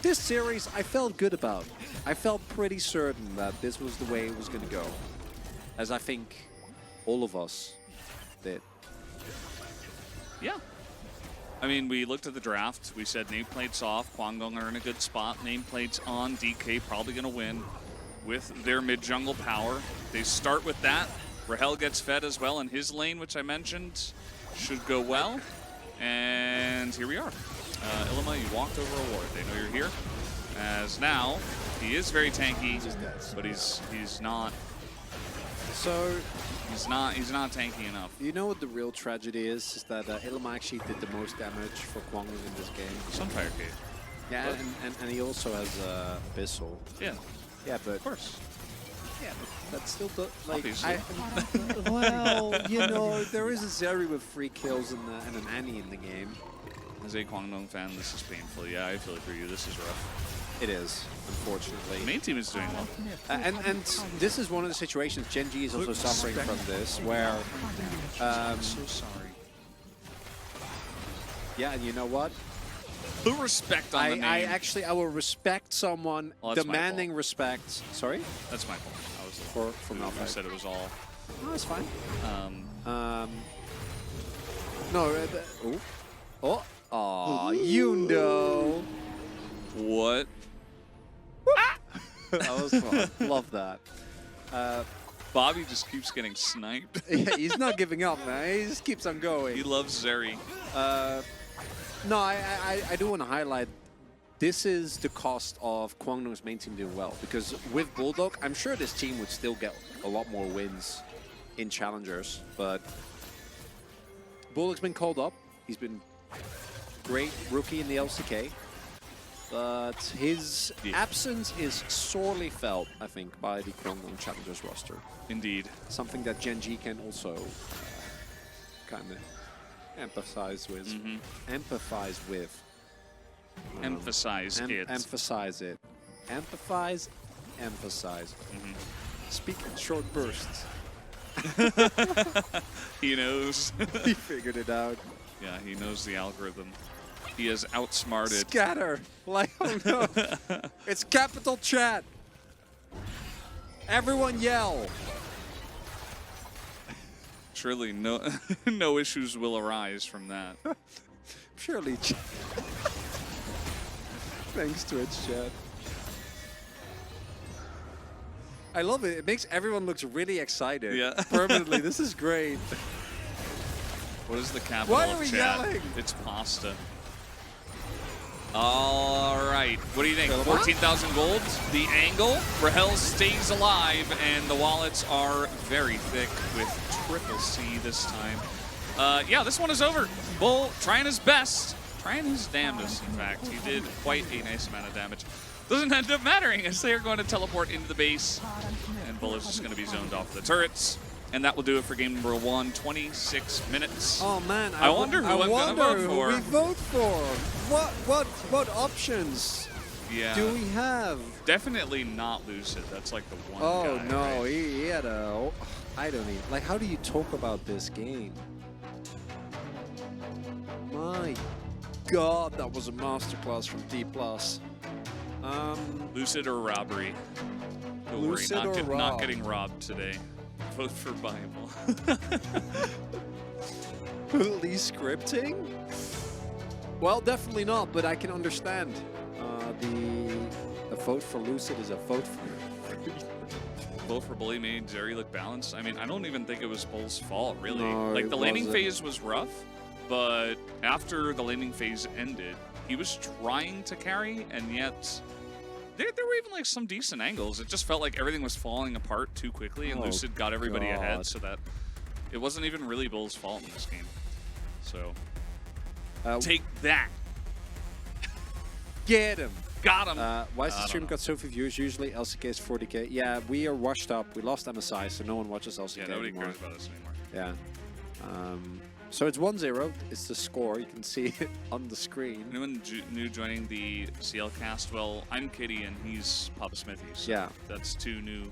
B: this series I felt good about. I felt pretty certain that this was the way it was going to go, as I think all of us did.
A: Yeah. I mean, we looked at the draft. We said nameplates off. Kwangdong are in a good spot. Nameplates on. DK probably going to win with their mid-jungle power. They start with that. Rahel gets fed as well in his lane, which I mentioned should go well. And here we are. Illima, you walked over a ward. They know you're here. As now, he is very tanky, but he's not.
B: So
A: he's not tanky enough.
B: you know what the real tragedy is that Illima actually did the most damage for Kwangwon in this game.
A: Sunfire Cave.
B: Yeah, and he also has Abyssal.
A: Yeah.
B: Yeah, but
A: Of course.
B: yeah, but that still like
A: Obviously.
B: well, you know, there is a Zeri with 3 kills and an Annie in the game.
A: As a Kwangdong fan, this is painful. Yeah, I feel it for you. This is rough.
B: It is, unfortunately.
A: The main team is doing well.
B: And this is one of the situations Gen.G is also suffering from this, where
A: I'm so sorry.
B: yeah, and you know what?
A: Put respect on the name.
B: I will respect someone
A: Well, that's my
B: demanding
A: fault.
B: respect. Sorry?
A: That's my fault. I was the
B: For Malphite.
A: I said it was all.
B: No, it's fine. No, you know.
A: What?
B: That was fun. Love that.
A: Bobby just keeps getting sniped.
B: Yeah, he's not giving up, man. He just keeps on going.
A: He loves Zeri.
B: No, I do want to highlight this is the cost of Kwangdong's main team doing well. Because with Bulldog, I'm sure this team would still get a lot more wins in challengers. But Bulldog's been called up. He's been great rookie in the LCK. But his absence is sorely felt, I think, by the Kwangdong Challengers roster.
A: Indeed.
B: Something that Gen.G can also kind of empathize with. Empathize with.
A: Emphasize kids.
B: Emphasize it. Empathize, emphasize. Speak in short bursts.
A: He knows.
B: He figured it out.
A: Yeah, he knows the algorithm. He is outsmarted.
B: Scatter. Like, oh no. It's capital chat. Everyone yell.
A: Surely no no issues will arise from that.
B: Surely. Thanks, Twitch chat. I love it. It makes everyone look really excited.
A: Yeah.
B: Permanently. This is great.
A: What is the capital
B: Why are
A: of
B: we
A: chat?
B: yelling?
A: It's pasta. All right. What do you think? 14,000 gold. The angle. Rahel stays alive, and the wallets are very thick with triple C this time. Yeah, this one is over. Bull trying his best. Trying his damnedest, in fact. He did quite a nice amount of damage. Doesn't end up mattering as they are going to teleport into the base. And Bull is just going to be zoned off the turrets. And that will do it for game number 1, 26 minutes.
B: Oh man,
A: I wonder who I'm going to vote for.
B: Who we vote for. What options do we have?
A: Definitely not Lucid. That's like the one
B: Oh
A: guy,
B: no,
A: right?
B: he had a. I don't even. Like, how do you talk about this game? My God, that was a masterclass from D+.
A: Lucid or robbery? Don't
B: Lucid
A: worry,
B: or
A: not
B: Rob?
A: getting robbed today. Vote for Bible.
B: Fully scripting? Well, definitely not, but I can understand. A vote for Lucid is a vote for...
A: Vote for Bully made Zeri look balanced. I mean, I don't even think it was Bull's fault, really.
B: No,
A: like,
B: it
A: the laning
B: wasn't.
A: phase was rough, but after the laning phase ended, he was trying to carry, and yet there were even like some decent angles. It just felt like everything was falling apart too quickly, and
B: Oh,
A: Lucid got everybody ahead,
B: God.
A: so that it wasn't even really Bull's fault in this game. So, take that.
B: Get him!
A: Got him.
B: Why is
A: I
B: the
A: don't
B: stream
A: know.
B: got so few views? Usually LCK is 40k. Yeah, we are washed up. We lost MSI, so no one watches LCK
A: Yeah, nobody
B: anymore.
A: cares about us anymore.
B: Yeah. So it's 1-0. It's the score. You can see it on the screen.
A: Anyone new joining the CL cast? Well, I'm Kitty and he's Papa Smithy. So
B: Yeah.
A: that's 2 new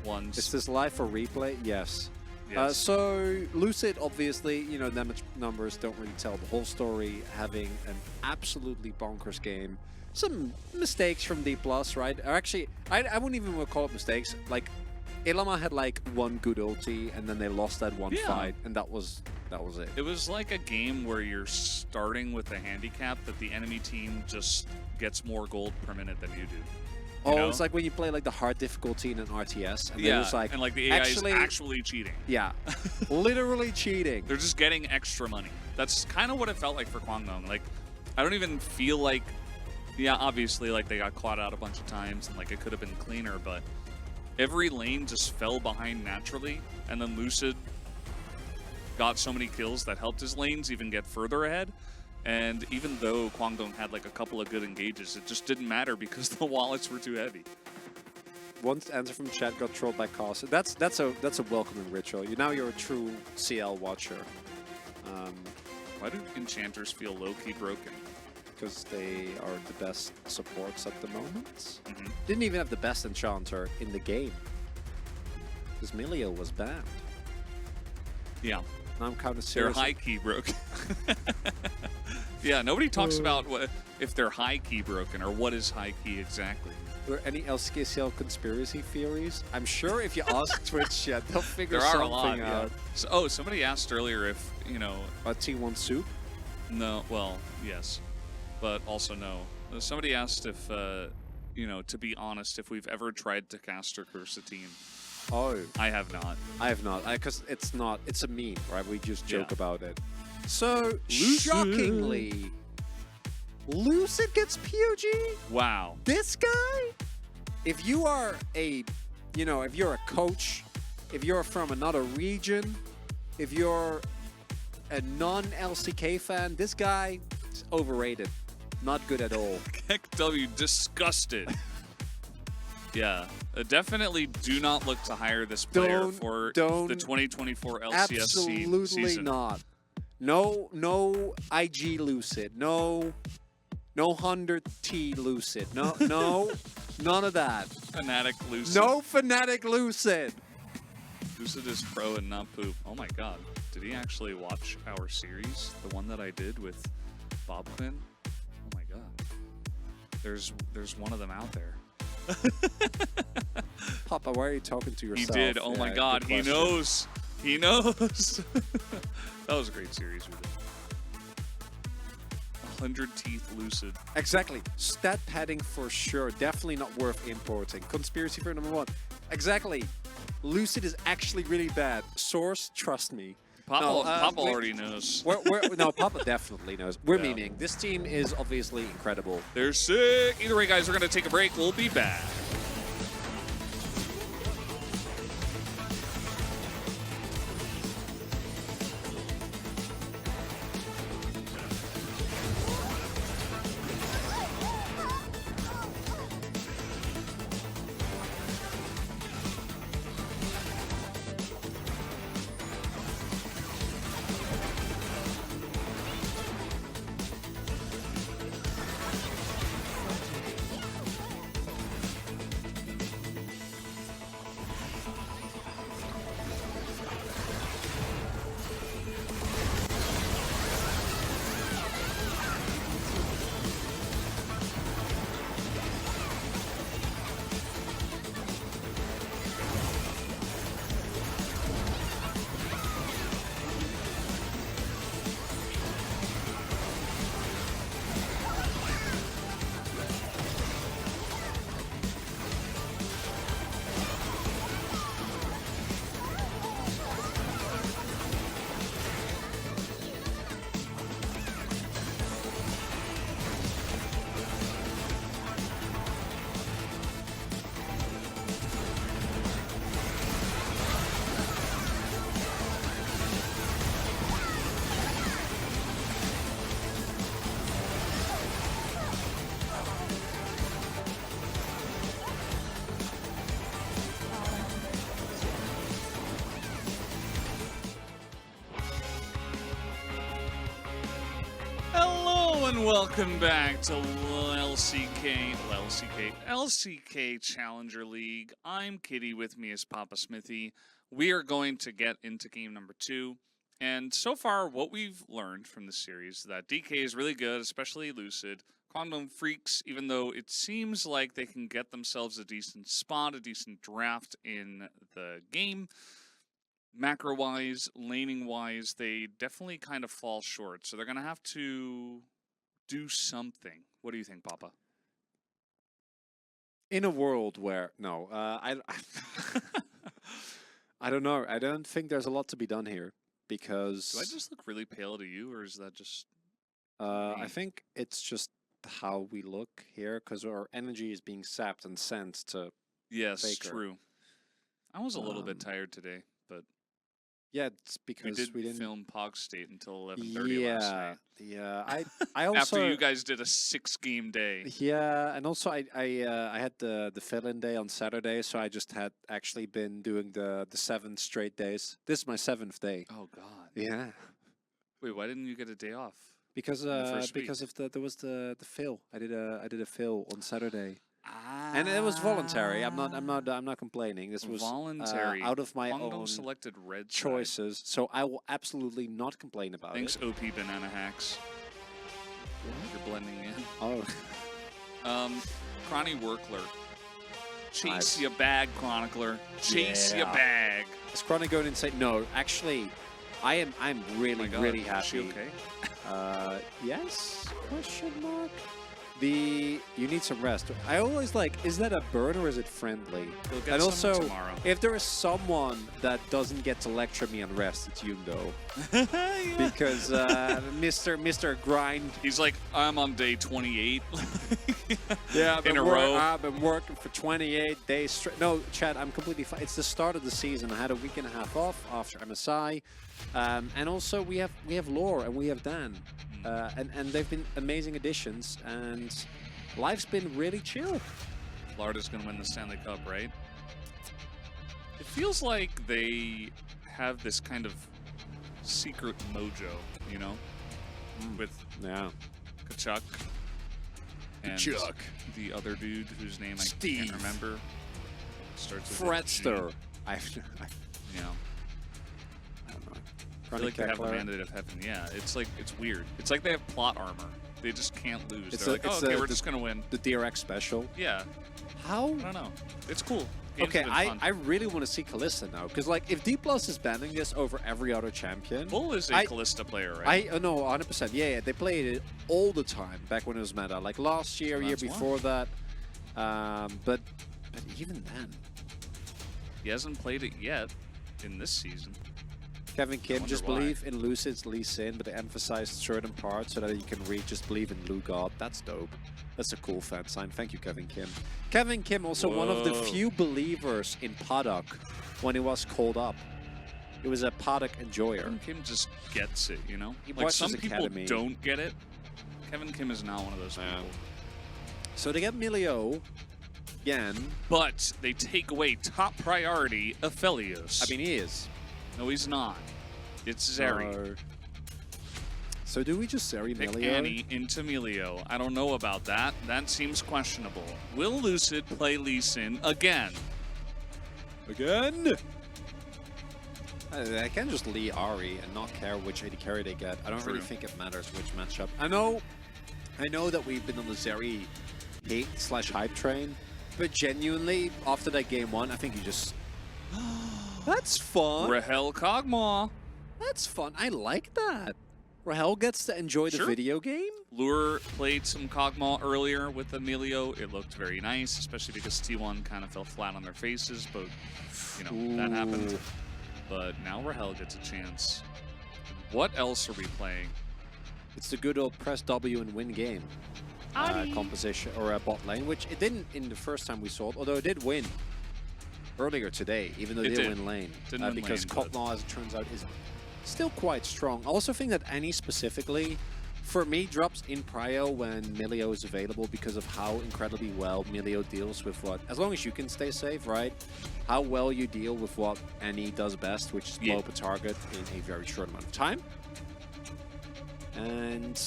A: ones.
B: Is this live for replay? Yes.
A: Yes.
B: So Lucid, obviously, you know, damage numbers don't really tell the whole story. Having an absolutely bonkers game. Some mistakes from D+, right? Or actually, I wouldn't even call it mistakes. Like, Illima had like one good ulti, and then they lost that one fight, and that was it.
A: It was like a game where you're starting with a handicap that the enemy team just gets more gold per minute than you do. You know?
B: It's like when you play like the hard difficulty in an RTS, and
A: yeah,
B: it's like,
A: and like the AI is actually cheating.
B: Yeah, literally cheating.
A: They're just getting extra money. That's kind of what it felt like for Kwangdong. Like, I don't even feel like, yeah, obviously, like, they got caught out a bunch of times, and, like, it could have been cleaner, but every lane just fell behind naturally, and then Lucid got so many kills that helped his lanes even get further ahead. And even though Kwangdong had, like, a couple of good engages, it just didn't matter because the wallets were too heavy.
B: One answer from chat got trolled by Cost. That's a welcoming ritual. Now you're a true CL watcher.
A: Why do enchanters feel low-key broken?
B: Because they are the best supports at the moment.
A: Mm-hmm.
B: Didn't even have the best enchanter in the game. Because Milio was banned.
A: Yeah.
B: Now I'm kind of
A: They're
B: serious.
A: high-key broken. Yeah, nobody talks about if they're high-key broken or what is high-key exactly.
B: Are there any LCK CL conspiracy theories? I'm sure if you ask Twitch, yeah, they'll figure
A: There are
B: something
A: a lot,
B: out.
A: yeah. So, somebody asked earlier if, you know...
B: A T1 soup?
A: No, well, yes. But also no. Somebody asked if, you know, to be honest, if we've ever tried to cast or curse a team.
B: Oh.
A: I have not.
B: I have not. Because it's not. It's a meme, right? We just joke about it. So,
A: Lucid.
B: shockingly, Lucid gets POG?
A: Wow.
B: This guy? If you are a, you know, if you're a coach, if you're from another region, if you're a non-LCK fan, this guy is overrated. Not good at all.
A: KW disgusted. Yeah. Definitely do not look to hire this player for the 2024 LCS
B: Absolutely
A: season.
B: not. No IG Lucid. No 100T Lucid. No, none of that.
A: Fnatic Lucid.
B: No Fnatic Lucid.
A: Lucid is pro and not poop. Oh my god. Did he actually watch our series? The one that I did with Bob Quinn? Oh my god. There's one of them out there.
B: Papa, why are you talking to yourself?
A: He did. Oh my god. He knows. He knows. That was a great series we did. 100 teeth Lucid.
B: Exactly. Stat padding for sure. Definitely not worth importing. Conspiracy for number one. Exactly. Lucid is actually really bad. Source, trust me.
A: Papa already knows.
B: No, Papa definitely knows. We're memeing. This team is obviously incredible.
A: They're sick. Either way, guys, we're going to take a break. We'll be back. Welcome back to LCK Challenger League. I'm Kitty, with me is Papa Smithy. We are going to get into game number 2. And so far, what we've learned from this series is that DK is really good, especially Lucid. Quantum Freaks, even though it seems like they can get themselves a decent spot, a decent draft in the game, macro-wise, laning-wise, they definitely kind of fall short. So they're going to have to do something. What do you think, Papa?
B: In a world where I don't know. I don't think there's a lot to be done here because.
A: Do I just look really pale to you, or is that just
B: I think it's just how we look here, because our energy is being sapped and sent to
A: Yes,
B: Faker.
A: true. I was a little bit
B: Um,
A: tired today, but
B: Yeah, it's
A: we
B: because
A: did
B: we didn't.
A: film Pog State until 11:30 last night.
B: I also
A: After you guys did a 6-game day.
B: Yeah, and also I had the fill-in day on Saturday, so I just had actually been doing the 7 straight days. This is my 7th day.
A: Oh God.
B: Yeah,
A: Wait, why didn't you get a day off?
B: because
A: the first
B: because of there was the fill. I did a fill on Saturday,
A: Ah.
B: and it was voluntary. I'm not complaining. This was
A: voluntary.
B: out of my
A: Kwangdong
B: own
A: selected red side.
B: choices, so I will absolutely not complain about
A: Thanks,
B: it.
A: OP Banana Hacks. You're blending in.
B: Oh,
A: Cronny Workler. Chase
B: Nice.
A: ya bag, Chronicler. Chase ya
B: Yeah.
A: bag.
B: is Chronic going to say no? Actually, I'm
A: Oh
B: really
A: my God,
B: really
A: is
B: happy.
A: she okay?
B: Yes? Question mark. You need some rest. I always like, is that a burn or is it friendly?
A: We'll get
B: And
A: some
B: also,
A: tomorrow.
B: if there is someone that doesn't get to lecture me on rest, it's Yundo. Because Mr. Grind.
A: He's like, I'm on day 28.
B: Yeah,
A: in a row.
B: I've been working for 28 days straight. No, Chad, I'm completely fine. It's the start of the season. I had a week and a half off after MSI. And also we have Lore and we have Dan. And they've been amazing additions, and life's been really chill.
A: Florida's going to win the Stanley Cup, right? It feels like they have this kind of secret mojo, you know? With
B: Yeah.
A: Kachuk and
B: Kachuk.
A: the other dude whose name I
B: Steve.
A: can't remember. Starts with a
B: Fretster.
A: G.
B: I
A: You know,
B: don't know.
A: I feel like they have a
B: Keckler.
A: mandate of heaven. Yeah, it's like, it's weird. It's like they have plot armor. They just can't lose.
B: It's
A: They're
B: a-
A: like, oh,
B: it's
A: okay,
B: a-
A: we're just going to win.
B: The DRX special.
A: Yeah,
B: How?
A: I don't know. It's cool. Games
B: Okay,
A: have been fun.
B: I really want to see Kalista now, because like if D Plus is banning this over every other champion,
A: Bull is a
B: I-
A: Callista player, right?
B: no, 100%. Yeah, they played it all the time back when it was meta, like last year, year
A: That's why.
B: before that. But even then,
A: He hasn't played it yet in this season.
B: Kevin Kim,
A: wonder
B: just
A: why.
B: believe in Lucid's Lee Sin, but they emphasized certain parts so that you can read just believe in Lu God. That's dope. That's a cool fan sign. Thank you, Kevin Kim. Kevin Kim, also one of the
A: Whoa.
B: few believers in Paddock when he was called up. He was a Paddock enjoyer.
A: Kevin Kim just gets it, you know?
B: He
A: Like,
B: watches
A: some people
B: Academy.
A: don't get it. Kevin Kim is not one of those
B: Yeah.
A: people.
B: So they get Milio again.
A: But they take away top priority Aphelios.
B: I mean, he is.
A: no, he's not. It's Zeri.
B: No. So do we just Zeri
A: Pick
B: Milio?
A: Annie into Melio. I don't know about that. That seems questionable. Will Lucid play Lee Sin again?
B: Again? I can just Lee Ari and not care which AD carry they get. I don't really
A: True.
B: think it matters which matchup. I know that we've been on the Zeri hate/hype train, but genuinely, after that game 1, I think you just... That's fun.
A: Rahel Kog'Maw.
B: That's fun. I like that. Rahel gets to enjoy the
A: Sure.
B: video game.
A: Lure played some Kog'Maw earlier with Emilio. It looked very nice, especially because T1 kind of fell flat on their faces, but, you know, that happened.
B: Ooh.
A: But now Rahel gets a chance. What else are we playing?
B: It's the good old press W and win game composition or a bot lane, which it didn't in the first time we saw it, although it did win earlier today, even though
A: It
B: it
A: did.
B: didn't win lane.
A: Didn't win
B: because
A: lane, but-
B: Kog'Maw, as it turns out, is still quite strong. I also think that Annie specifically, for me, drops in prio when Milio is available because of how incredibly well Milio deals with what, as long as you can stay safe, right? How well you deal with what Annie does best, which is blow
A: Yeah.
B: up a target in a very short amount of time. And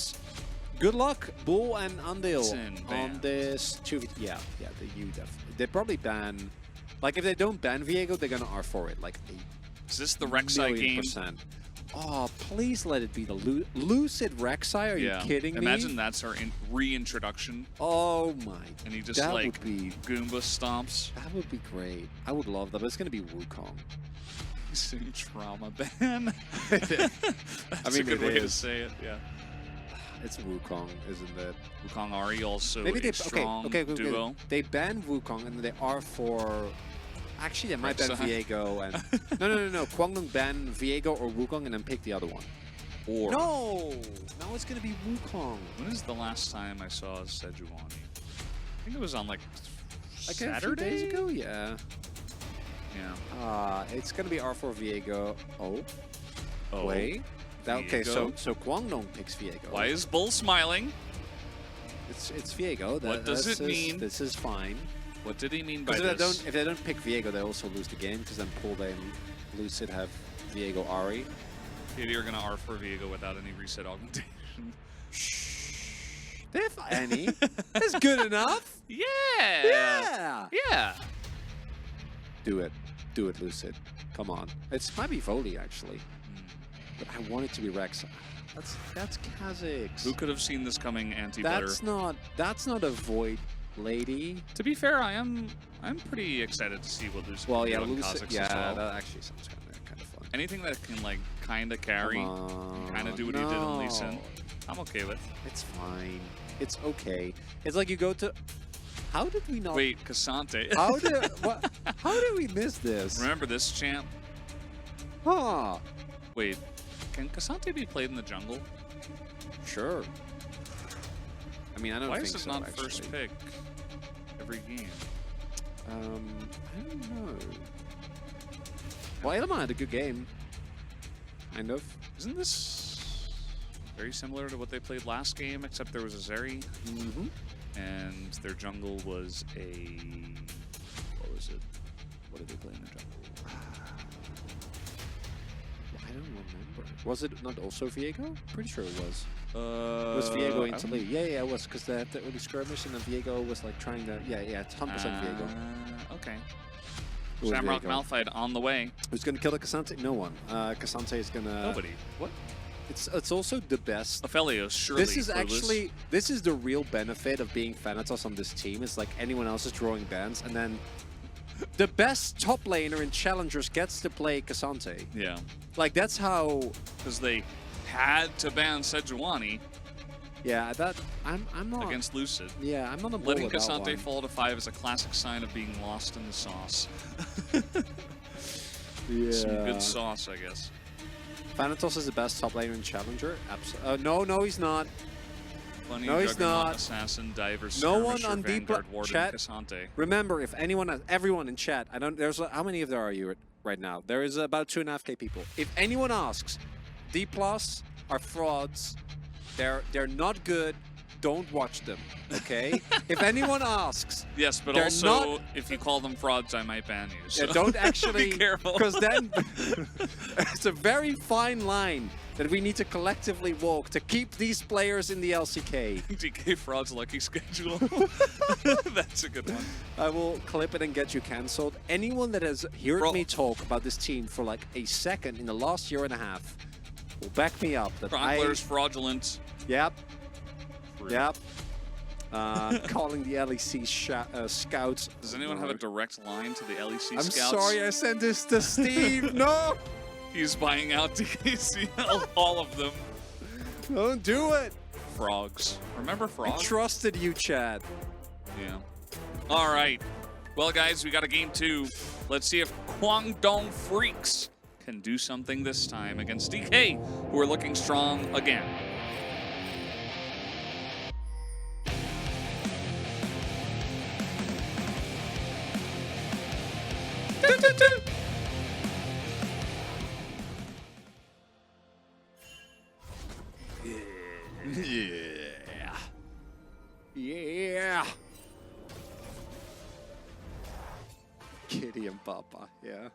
B: good luck, Bull and Andil,
A: Sin
B: on
A: banned.
B: this 2v. Yeah, the U definitely. They probably ban, like if they don't ban Viego, they're gonna R4 it, like
A: Is this the
B: a
A: Rek'Sai game?
B: %. Oh, please let it be the Lucid Rek'Sai. Are you kidding me?
A: Imagine that's our reintroduction,
B: Oh my,
A: and he just
B: that
A: like
B: would be
A: Goomba stomps.
B: that would be great. I would love that, but it's gonna be Wukong.
A: Using trauma ban.
B: It is.
A: That's
B: mean,
A: a good
B: it
A: way to
B: is.
A: say it. Yeah.
B: It's Wukong, isn't it?
A: Wukong Ari also
B: Maybe they
A: a strong
B: okay.
A: duo.
B: They ban Wukong and they are for. Actually, they might ban
A: Rek'Sai.
B: Viego and no. Kwangdong ban Viego or Wukong and then pick the other one.
A: Or
B: No! Now it's going to be Wukong.
A: when is the last time I saw Sejuani? I think it was on like
B: Like a few
A: Saturday
B: days ago? Yeah.
A: Yeah.
B: It's going to be R4 Viego. Oh.
A: Oh.
B: Wait. Okay, so
A: Viego?
B: Guangdong picks Viego.
A: Why is Bull smiling?
B: It's Viego.
A: What does it mean?
B: This is fine.
A: What did he mean by
B: Because
A: this?
B: if they don't pick Viego, they also lose the game. Because then Pool and Lucid have Viego Ari.
A: Maybe you're gonna R4 Viego without any reset augmentation.
B: If any, it's good enough.
A: Yeah.
B: Yeah.
A: Yeah.
B: Do it, Lucid. Come on. It might be Voli actually, but I want it to be Rex. That's Kha'Zix.
A: Who could have seen this coming? Anti-better.
B: That's not a Void lady.
A: To be fair, I'm pretty excited to see what Lucid
B: Well,
A: can
B: yeah,
A: do in
B: Lucid.
A: Kha'Zix
B: Yeah,
A: as well.
B: that actually sounds kind of fun.
A: Anything that can like kind of carry, kind of do what he did in Lee Sin, I'm okay with.
B: It's fine. It's okay. It's like you go to. How did we not?
A: Wait, Cassante.
B: How did we miss this?
A: Remember this, champ?
B: Huh.
A: Wait, can Cassante be played in the jungle?
B: Sure. I mean, I don't
A: Why
B: think
A: is it
B: so,
A: not
B: actually.
A: first pick every game?
B: I don't know. Well, Edelman had a good game. Kind of.
A: Isn't this very similar to what they played last game, except there was a Zeri,
B: Mm-hmm.
A: and their jungle was a... What was it? What did they play in the jungle?
B: I don't remember. Was it not also Viego? Pretty sure it was.
A: It
B: Was Viego into lead? Yeah, it was, because they had the early skirmish, and then Viego was like trying to... Yeah, it's 100% Viego.
A: Okay.
B: It was
A: Shamrock
B: Viego.
A: Malphite on the way.
B: Who's going to kill the Cassante? No one. Cassante is going to...
A: Nobody. What?
B: It's also the best.
A: Aphelios, surely.
B: This is
A: clueless.
B: actually... This is the real benefit of being Thanatos on this team. It's like anyone else is drawing bans, and then the best top laner in Challengers gets to play Cassante.
A: Yeah.
B: Like, that's how...
A: Because they had to ban Sejuani
B: Yeah, that... I'm not...
A: against Lucid.
B: Yeah, I'm not on board
A: Letting
B: with that
A: Cassante
B: one.
A: fall to 5 is a classic sign of being lost in the sauce.
B: Yeah.
A: Some good sauce, I guess.
B: Thanatos is the best top laner in Challenger. Absolutely. No, he's not.
A: Funny,
B: No, he's
A: Juggernaut,
B: not.
A: Assassin, Diver,
B: No one
A: Skirmisher,
B: on deep
A: Vanguard, Warden,
B: chat.
A: Cassante.
B: Remember, if anyone, everyone in chat, I don't. There's how many of there are you right now? There is about 2.5K people. If anyone asks, D+ are frauds. They're not good. Don't watch them. Okay. If anyone asks,
A: Yes, but
B: They're
A: also,
B: not-
A: if you call them frauds, I might ban you. So.
B: yeah, don't actually.
A: Be careful.
B: Because then it's a very fine line that we need to collectively walk to keep these players in the LCK.
A: DK Fraud's lucky schedule. That's a good one.
B: I will clip it and get you cancelled. Anyone that has heard me talk about this team for like a second in the last year and a half will back me up. That
A: Chronicler's fraudulent.
B: Yep.
A: Rude.
B: Yep. Calling the LEC scouts.
A: Does anyone have a direct line to the LEC
B: I'm
A: scouts?
B: sorry I sent this to Steve. No!
A: He's buying out DKCL, all of them.
B: Don't do it.
A: Frogs. Remember
B: I
A: Frogs?
B: trusted you, Chad.
A: Yeah. All right. Well, guys, we got a game 2. Let's see if Guangdong Freaks can do something this time against DK, who are looking strong again.
B: Yeah. Yeah. Kitty and Papa, yeah.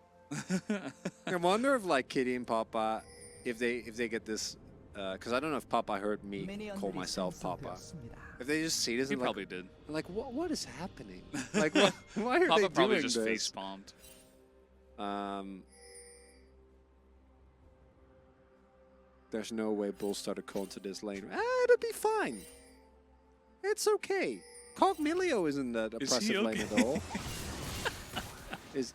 B: I wonder if like Kitty and Papa, if they get this, because I don't know if Papa heard me call myself Papa. If they just see this
A: He
B: and
A: probably did.
B: like what is happening? Like why are
A: Papa
B: they
A: probably
B: doing
A: just
B: this?
A: face bombed.
B: There's no way Bull started calling to this lane. It'll be fine. It's okay. Cogmilio isn't that
A: Is he
B: oppressive lane
A: okay?
B: at all. is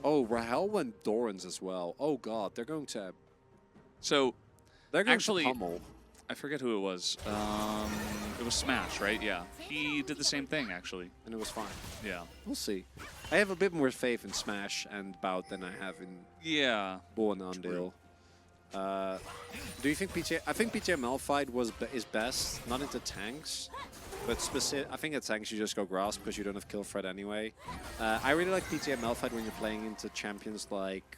B: Oh, Rahel went Dorans as well. Oh god, they're going to
A: So,
B: they're going
A: actually,
B: to pummel.
A: I forget who it was. It was Smash, right? Yeah. He did the same thing, actually.
B: And it was fine.
A: Yeah.
B: We'll see. I have a bit more faith in Smash and Bout than I have in Bo and Andil. Do you think PJ? I think PJ Malphite is best, not into tanks, but I think at tanks you just go Grasp because you don't have kill threat anyway. I really like PJ Malphite when you're playing into champions like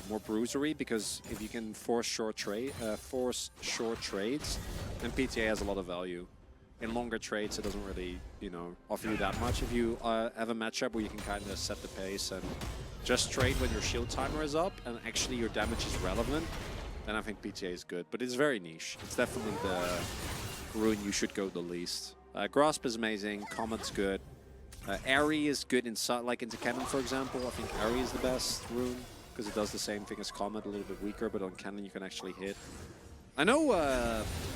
B: more bruisery, because if you can force short trades, then PTA has a lot of value. In longer trades, it doesn't really, offer you that much. If you have a matchup where you can kind of set the pace and just trade when your shield timer is up and actually your damage is relevant, then I think PTA is good. But it's very niche. It's definitely the rune you should go the least. Grasp is amazing. Comet's good. Airy is good inside, like into Cannon, for example. I think Airy is the best rune because it does the same thing as Comet, a little bit weaker, but on Cannon you can actually hit. I know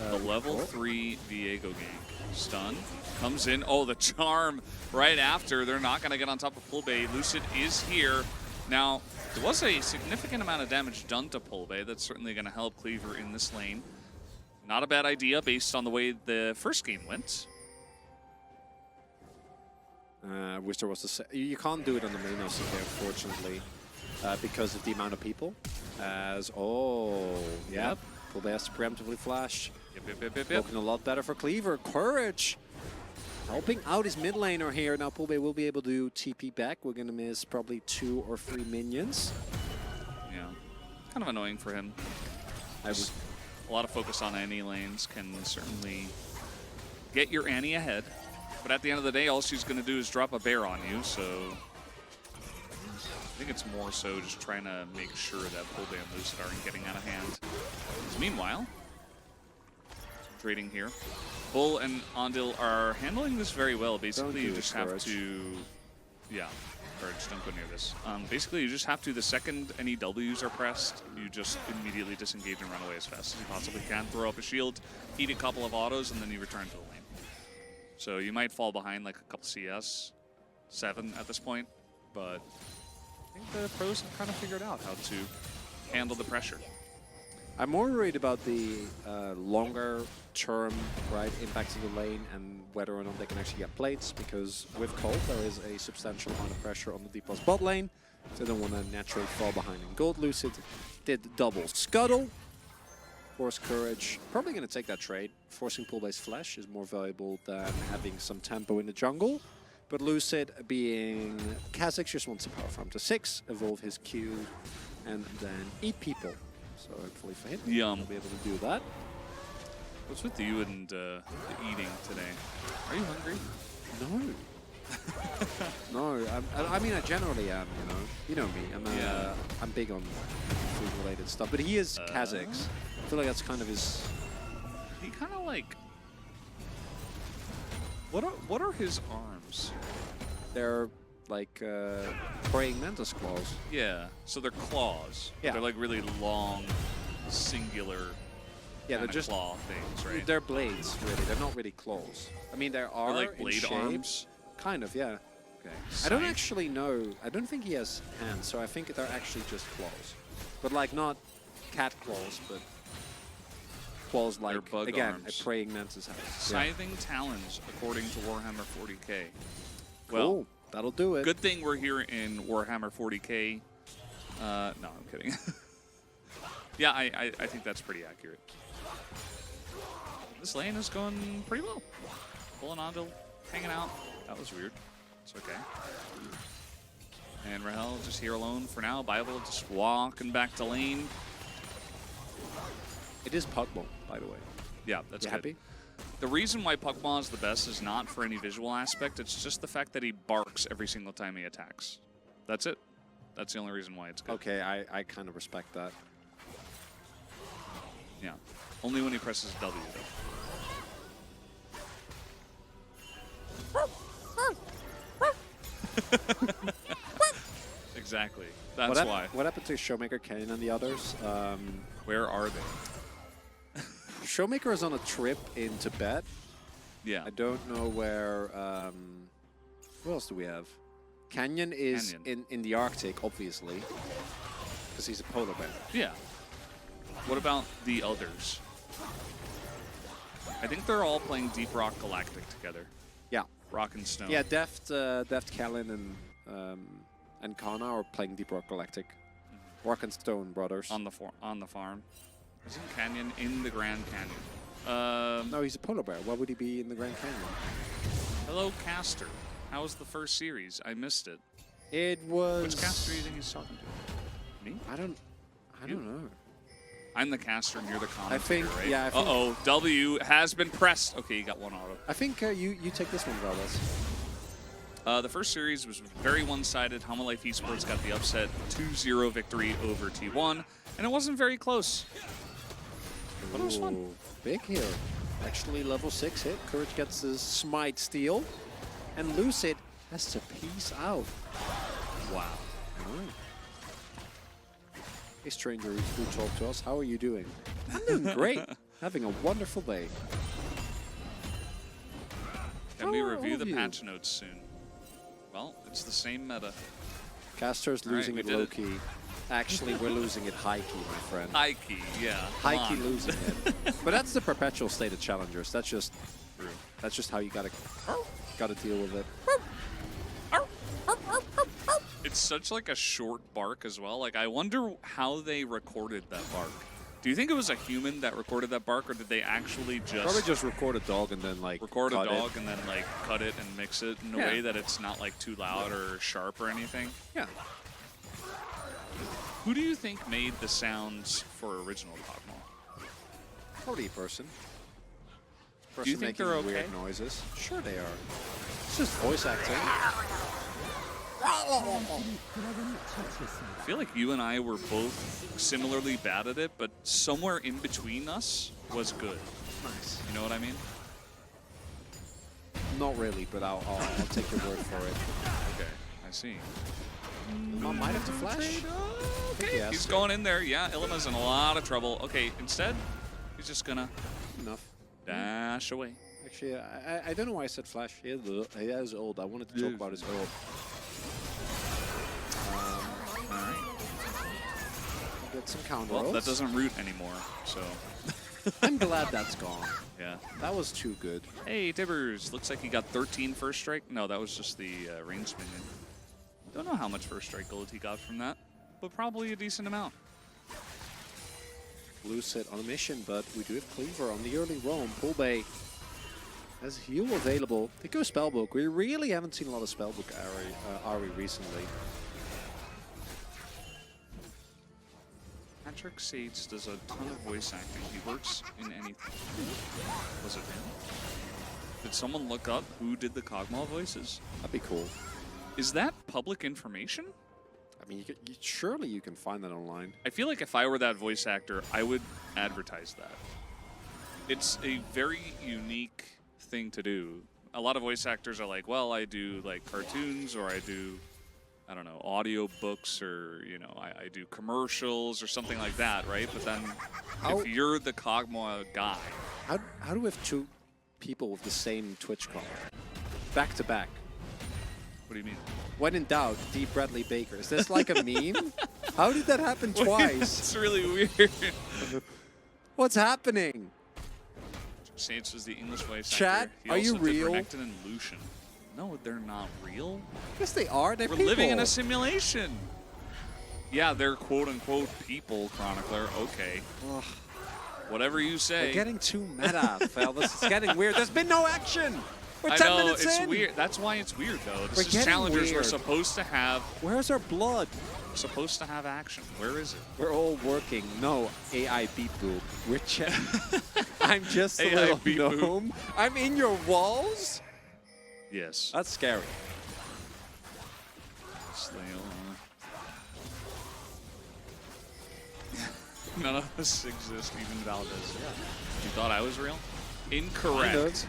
A: the level 3 Viego gank. Stun comes in. Oh, the charm right after. They're not going to get on top of Pulbe. Lucid is here. Now, there was a significant amount of damage done to Pulbe. That's certainly going to help Cleaver in this lane. Not a bad idea based on the way the first game went.
B: I wish there was the... You can't do it on the main LCK, unfortunately, because of the amount of people. Yep. Pulbe has to preemptively flash.
A: Yep.
B: Looking a lot better for Cleaver. Courage helping out his mid laner here. Now Pulbe will be able to TP back. We're going to miss probably 2 or 3 minions.
A: Yeah, kind of annoying for him. A lot of focus on Annie lanes can certainly get your Annie ahead. But at the end of the day, all she's going to do is drop a bear on you, so... I think it's more so just trying to make sure that Pulbe and Lucid aren't getting out of hand. Meanwhile, trading here. Bull and Andil are handling this very well. Basically, you just have to... Yeah, Courage, don't go near this. Basically, you just have to, the second any Ws are pressed, you just immediately disengage and run away as fast as you possibly can. Throw up a shield, eat a couple of autos, and then you return to the lane. So you might fall behind like a couple CS, 7 at this point, but I think the pros have kind of figured out how to handle the pressure.
B: I'm more worried about the longer term impact to the lane and whether or not they can actually get plates, because with Cold there is a substantial amount of pressure on the D+ bot lane, so they don't want to naturally fall behind in gold. Lucid did double scuttle, force Courage, probably going to take that trade. Forcing Pulbe's flash is more valuable than having some tempo in the jungle, but Lucid, being Kha'Zix, just wants to power farm to 6, evolve his Q, and then eat people. So hopefully for him, he'll be able to do that.
A: What's with you and the eating today? Are you hungry?
B: No. No, I mean, I generally am, You know me. I'm big on food-related stuff. But he is Kha'Zix. I feel like that's kind of his...
A: He kind of like... What are his arms?
B: They're like praying mantis claws.
A: Yeah, so they're claws.
B: Yeah.
A: They're like really long, singular
B: they're just
A: claw things, right?
B: They're blades, really. They're not really claws. I mean, there are
A: like blade arms?
B: Kind of, yeah.
A: Okay.
B: I don't actually know. I don't think he has hands, so I think they're actually just claws. But like not cat claws, but claws like,
A: bug
B: again,
A: arms.
B: A praying mantis has.
A: Scything talons, according to Warhammer 40k.
B: Cool.
A: Well,
B: that'll do it.
A: Good thing we're here in Warhammer 40k. No, I'm kidding. Yeah, I think that's pretty accurate. This lane is going pretty well. Bull and Andil hanging out. That was weird. It's okay. And Rahel just here alone for now. Bible just walking back to lane.
B: It is Pugmo, by the way.
A: Yeah, that's good.
B: Happy?
A: The reason why Pugma is the best is not for any visual aspect. It's just the fact that he barks every single time he attacks. That's it. That's the only reason why it's good.
B: Okay, I kind of respect that.
A: Yeah. Only when he presses W, though. Exactly. That's why.
B: What happened to Showmaker, Kane, and the others?
A: Where are they?
B: Showmaker is on a trip in Tibet.
A: Yeah.
B: I don't know where... what else do we have? Canyon is in the Arctic, obviously, because he's a polar bear.
A: Yeah. What about the others? I think they're all playing Deep Rock Galactic together.
B: Yeah.
A: Rock and Stone.
B: Yeah, Deft Kellen and Kana are playing Deep Rock Galactic. Rock and Stone brothers.
A: On the farm. Isn't Canyon in the Grand Canyon?
B: No, he's a polar bear. Why would he be in the Grand Canyon?
A: Hello, Caster. How was the first series? I missed it.
B: It was...
A: Which caster do you think he's talking to? Me?
B: I don't know.
A: I'm the caster and you're the commentator,
B: I think,
A: right?
B: yeah. I think,
A: uh-oh, W has been pressed. Okay, you got one auto.
B: I think you take this one, Veldas.
A: The first series was very one-sided. Homolife Esports got the upset 2-0 victory over T1, and it wasn't very close. But it was fun.
B: Ooh, big here. Actually, level 6 hit. Courage gets his Smite steal, and Lucid has to peace out.
A: Wow.
B: Right. Hey, stranger who talked to us. How are you doing? I'm doing great. Having a wonderful day.
A: Can we review the patch notes soon? Well, it's the same meta.
B: Caster's losing it low-key. Actually, we're losing it high-key, my friend.
A: High-key, yeah.
B: High-key losing it. But that's the perpetual state of challengers. That's just how you gotta deal with it.
A: It's such like a short bark as well. Like, I wonder how they recorded that bark. Do you think it was a human that recorded that bark, or did they actually just...
B: Probably just record a dog and then, like,
A: record a dog and then, like, cut it and mix it in a way that it's not, like, too loud or sharp or anything?
B: Yeah.
A: Who do you think made the sounds for original Cogmal?
B: Probably a person.
A: Do you think they're okay?
B: Weird noises. Sure they are. It's just voice acting.
A: I feel like you and I were both similarly bad at it, but somewhere in between us was good.
B: Nice.
A: You know what I mean?
B: Not really, but I'll take your word for it.
A: Okay, I see.
B: Might have to flash.
A: Okay, he's going in there. Yeah, Illima's in a lot of trouble. Okay, instead, he's just gonna dash away.
B: Actually, I don't know why I said flash. He is old. I wanted to talk about his old. Get some counter rolls.
A: That doesn't root anymore, so.
B: I'm glad that's gone.
A: Yeah.
B: That was too good.
A: Hey, Tibbers. Looks like he got 13 first strike. No, that was just the ranged minion. Don't know how much first strike gold he got from that, but probably a decent amount.
B: Lucid on a mission, but we do have Cleaver on the early roam. Pull Bay has heal available. They go Spellbook. We really haven't seen a lot of Spellbook Ari recently.
A: Patrick Sage does a ton of voice acting. He works in anything. Was it him? Did someone look up who did the Cogmal voices?
B: That'd be cool.
A: Is that public information?
B: I mean, surely you can find that online.
A: I feel like if I were that voice actor, I would advertise that. It's a very unique thing to do. A lot of voice actors are like, well, I do like cartoons, or I do, I don't know, audio books, or, you know, I do commercials or something like that, right? But then if you're the Cogmal guy...
B: How do we have two people with the same Twitch call? Back to back.
A: What do you mean?
B: When in doubt, D. Bradley Baker. Is this like a meme? How did that happen twice?
A: It's really weird.
B: What's happening?
A: Saints was the English voice
B: Chat,
A: actor. He
B: are you
A: also did
B: real?
A: Renekton and Lucian. No, they're not real.
B: Yes, they are. They're
A: We're
B: people.
A: living in a simulation. Yeah, they're quote-unquote people, Chronicler. Okay.
B: Ugh.
A: Whatever you say.
B: We're getting too meta, Phil. This is getting weird. There's been no action. We're 10
A: I know,
B: minutes
A: it's
B: in.
A: weird. That's why it's weird, though. This
B: We're
A: is
B: getting
A: Challengers.
B: weird.
A: We're supposed to have...
B: Where's our blood?
A: We're supposed to have action. Where is it?
B: We're all working. No, AI beep boop. We're I'm just a
A: AI
B: little
A: beep
B: gnome. I'm in your walls?
A: Yes.
B: That's scary.
A: None of us exist, even Valdez. Yeah. You thought I was real? Incorrect.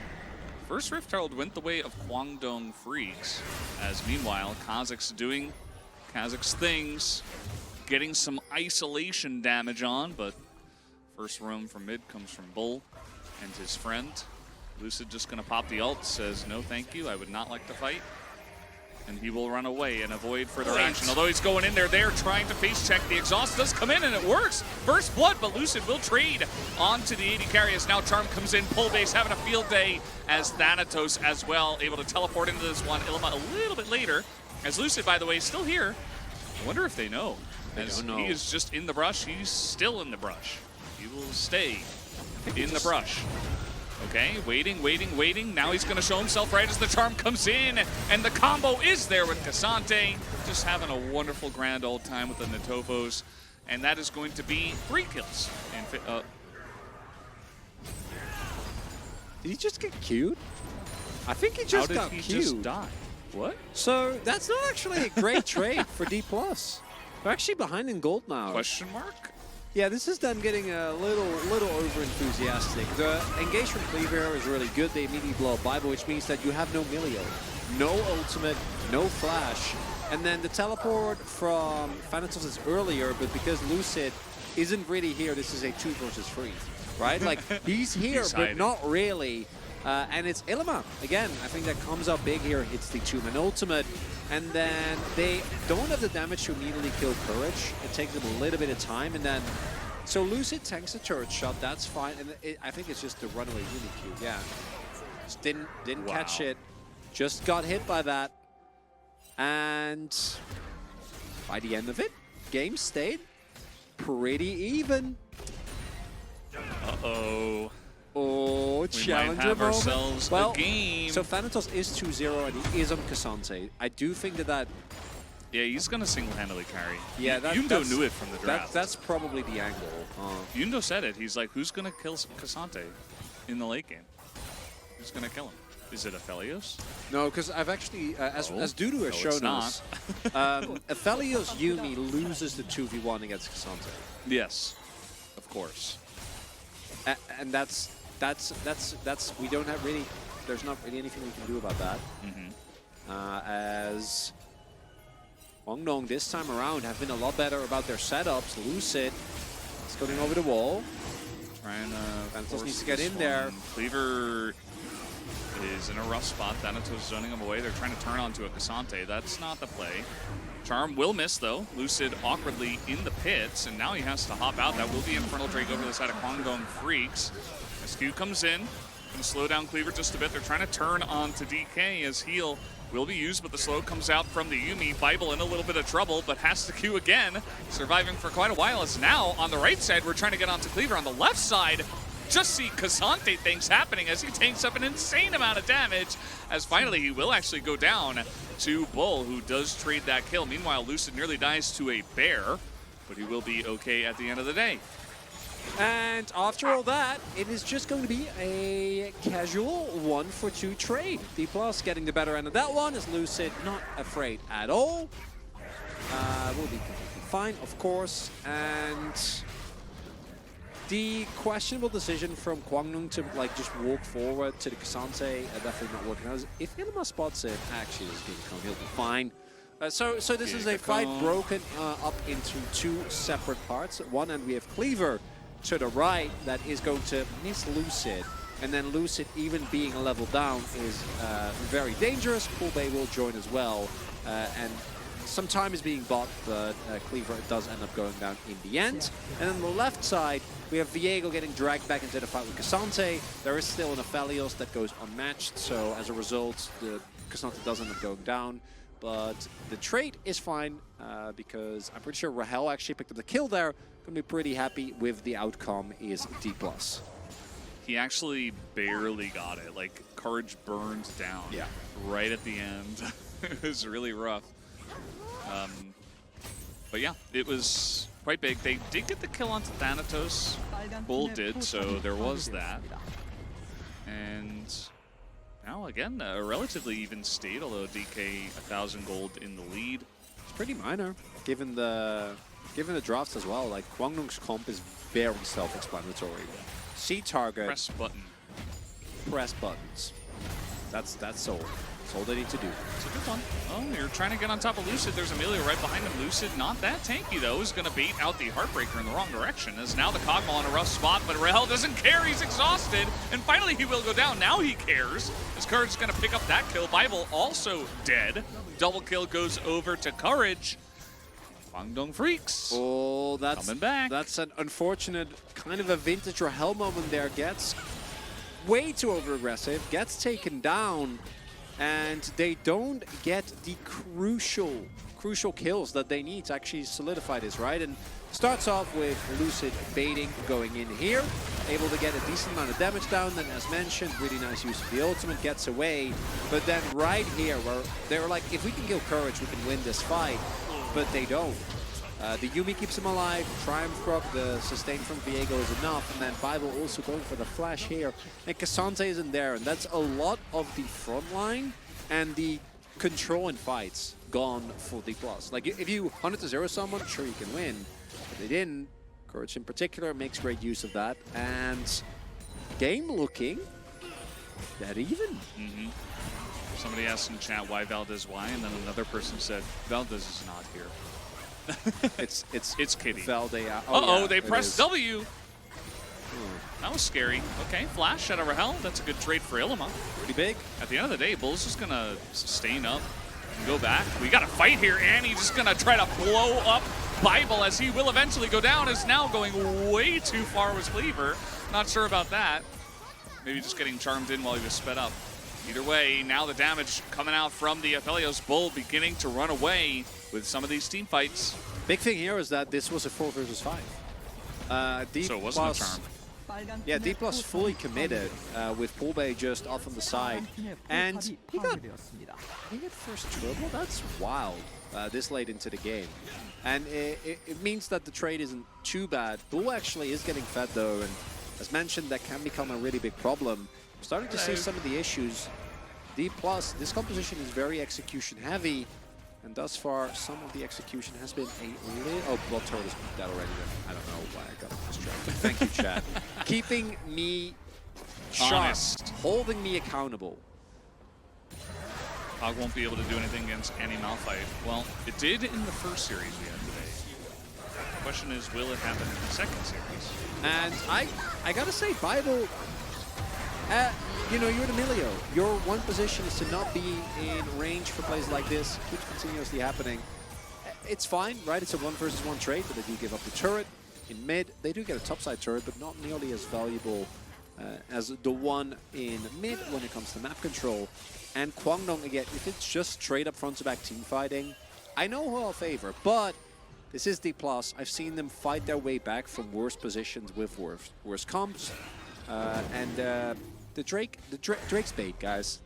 A: First Rift Herald went the way of Guangdong Freaks, as meanwhile, Kazakh's doing Kazakh's things, getting some isolation damage on, but first roam from mid comes from Bull and his friend. Lucid just gonna pop the ult, says no thank you, I would not like to fight. And he will run away and avoid further action. Although he's going in there, they're trying to face check. The exhaust does come in and it works. First blood, but Lucid will trade onto the AD carry as now Charm comes in. Pull base having a field day as Thanatos as well, able to teleport into this one. Illima a little bit later. As Lucid, by the way, is still here. I wonder if they know. As he is just in the brush, he's still in the brush. He will stay in the brush. Okay, waiting. Now he's going to show himself right as the Charm comes in. And the combo is there with Cassante. Just having a wonderful grand old time with the Natofos. And that is going to be 3 kills.
B: Did he just get queued? I think he just got queued. How did he just die?
A: What?
B: So that's not actually a great trade for D+. They're actually behind in gold now.
A: Question mark?
B: Yeah, this is them getting a little over-enthusiastic. The engagement cleaver is really good. They immediately blow up Bible, which means that you have no Milio, no ultimate, no flash. And then the teleport from Thanatos is earlier, but because Lucid isn't really here, this is a 2 versus 3, right? Like, he's here, but not really. And it's Illima. Again, I think that comes up big here. Hits the 2-man ultimate. And then they don't have the damage to immediately kill Courage. It takes them a little bit of time. And then, so Lucid tanks a turret shot. That's fine. And I think it's just the runaway Unicube. Yeah. Just didn't catch it. Just got hit by that. And by the end of it, game stayed pretty even.
A: Uh-oh.
B: Oh, challenger moment.
A: Ourselves a game.
B: So Thanatos is 2-0 and he is on Cassante. I do think that...
A: Yeah, he's going to single-handedly carry.
B: Yeah,
A: Yundo knew it from the draft.
B: That's probably the angle.
A: Yundo said it. He's like, who's going to kill Cassante in the late game? Who's going to kill him? Is it Aphelios?
B: No, because I've actually, as Dudu has shown us, Aphelios Yumi loses the 2v1 against Cassante.
A: Yes, of course.
B: And that's we don't have really, there's not really anything we can do about that. As Guangdong this time around have been a lot better about their setups. Lucid is going over the wall.
A: Trying to
B: Thanatos needs to get in there.
A: Cleaver is in a rough spot. Thanatos zoning him away. They're trying to turn onto a Cassante. That's not the play. Charm will miss, though. Lucid awkwardly in the pits, and now he has to hop out. That will be Infernal Drake over the side of Guangdong Freaks. SQ comes in, can slow down Cleaver just a bit. They're trying to turn on to DK as heal will be used, but the slow comes out from the Yuumi. Bible in a little bit of trouble, but has to queue again. Surviving for quite a while as now on the right side, we're trying to get onto Cleaver. On the left side, just see Cassante things happening as he tanks up an insane amount of damage, as finally he will actually go down to Bull, who does trade that kill. Meanwhile, Lucid nearly dies to a bear, but he will be okay at the end of the day.
B: And after all that, it is just going to be a casual 1-for-2 trade. D+ getting the better end of that one, as Lucid not afraid at all. Will be completely fine, of course. And the questionable decision from Guangdong to just walk forward to the Cassante, definitely not working out. If Illima spots it, actually is going to come, he'll be fine. So this is a fight broken up into 2 separate parts. At one end we have Cleaver to the right that is going to miss Lucid. And then Lucid, even being a level down, is very dangerous. Pool Bay will join as well. And some time is being bought, but Cleaver does end up going down in the end. And on the left side, we have Viego getting dragged back into the fight with Cassante. There is still an Aphelios that goes unmatched, so as a result, the Cassante does end up going down. But the trade is fine, because I'm pretty sure Rahel actually picked up the kill there. Gonna be pretty happy with the outcome is D+.
A: He actually barely got it. Like, Courage burned down right at the end. It was really rough. But yeah, it was quite big. They did get the kill onto Thanatos. Bull did, so there was that. And now again, a relatively even state, although DK 1,000 gold in the lead.
B: It's pretty minor, given the drafts as well. Like, Guangdong's comp is very self-explanatory. See target.
A: Press button.
B: Press buttons. That's That's all they need to do.
A: It's a good one. Oh, you're trying to get on top of Lucid. There's Emilio right behind him. Lucid, not that tanky, though, is going to bait out the Heartbreaker in the wrong direction, as now the Kog'Maw in a rough spot, but Rahel doesn't care. He's exhausted, and finally he will go down. Now he cares. His Courage is going to pick up that kill. Bible also dead. Double kill goes over to Courage. Guangdong Freaks.
B: Oh, that's
A: coming back.
B: That's an unfortunate kind of a vintage Rahel moment there. Gets way too over-aggressive, gets taken down, and they don't get the crucial kills that they need to actually solidify this, right? And starts off with Lucid baiting, going in here, able to get a decent amount of damage down. Then, as mentioned, really nice use of the ultimate, gets away. But then right here, where they were like, if we can kill Courage, we can win this fight. But they don't. The Yumi keeps him alive. Triumph Rock, the sustain from Viego is enough. And then Bible also going for the flash here. And Cassante isn't there. And that's a lot of the front line and the control in fights gone for D+. Like, if you 100-0 someone, sure, you can win. But they didn't. Courage in particular makes great use of that. And game looking that even.
A: Somebody asked in chat why Valdez why, and then another person said Valdez is not here.
B: It's
A: Kitty.
B: Valde.
A: Uh-oh, they pressed W. That was scary. Okay, flash out of Rahel. That's a good trade for Ilima.
B: Pretty big.
A: At the end of the day, Bull's just going to sustain up and go back. We got a fight here, and he's just going to try to blow up Bible, as he will eventually go down. Is now going way too far with Cleaver. Not sure about that. Maybe just getting charmed in while he was sped up. Either way, now the damage coming out from the Aphelios. Bull beginning to run away with some of these team fights.
B: Big thing here is that this was a 4 versus 5. D+,
A: so it wasn't a charm.
B: Yeah, D+ fully committed with Poolbay just off on the side. And he got first triple? That's wild this late into the game. And it means that the trade isn't too bad. Bull actually is getting fed though, and as mentioned, that can become a really big problem. I'm starting to see some of the issues. D+, this composition is very execution heavy, and thus far, some of the execution has been a little... Oh, Blood Turtle is dead already. I don't know why I got distracted. Thank you, Chad. Keeping me sharp, holding me accountable.
A: Hog won't be able to do anything against any Malphite. Well, it did in the first series we had today. The question is, will it happen in the second series?
B: And I gotta say, Bible... you know, you're an Emilio. Your one position is to not be in range for plays like this. Keeps continuously happening. It's fine, right? It's a 1 versus 1 trade, but they do give up the turret. In mid, they do get a topside turret, but not nearly as valuable as the one in mid when it comes to map control. And Guangdong, again, if it's just straight up front-to-back team fighting, I know who I'll favor, but this is D+. I've seen them fight their way back from worse positions with worse comps. The Drake's bait, guys.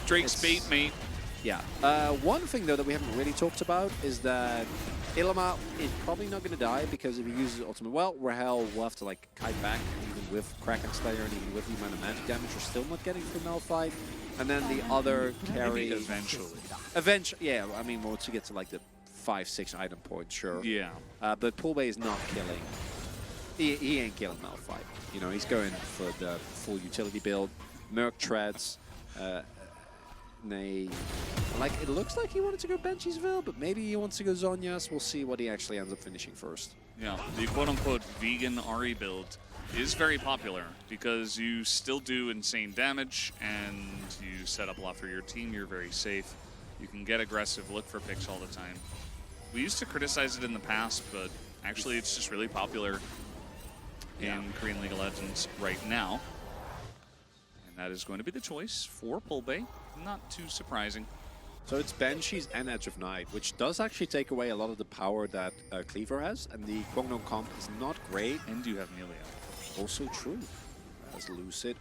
A: Drake's bait, mate.
B: Yeah. One thing though that we haven't really talked about is that Ilima is probably not going to die because if he uses ultimate, well, Rahel will have to like kite back even with Kraken Slayer and even with the amount of magic damage we're still not getting from Malphite. And then the other carry eventually, yeah. I mean, once you get to like the 5-6 item points, sure.
A: Yeah.
B: But Poolbay is not killing. He ain't killing Malphite. You know, he's going for the full utility build. Merc treads. It looks like he wanted to go Benchiesville, but maybe he wants to go Zhonya's. We'll see what he actually ends up finishing first.
A: Yeah, the quote-unquote vegan Ahri build is very popular because you still do insane damage and you set up a lot for your team. You're very safe. You can get aggressive, look for picks all the time. We used to criticize it in the past, but actually it's just really popular in Korean League of Legends right now. And that is going to be the choice for Poolbay. Not too surprising.
B: So it's Banshees and Edge of Night, which does actually take away a lot of the power that Cleaver has, and the Guangdong comp is not great.
A: And you have Nelia.
B: Also true. As Lucid.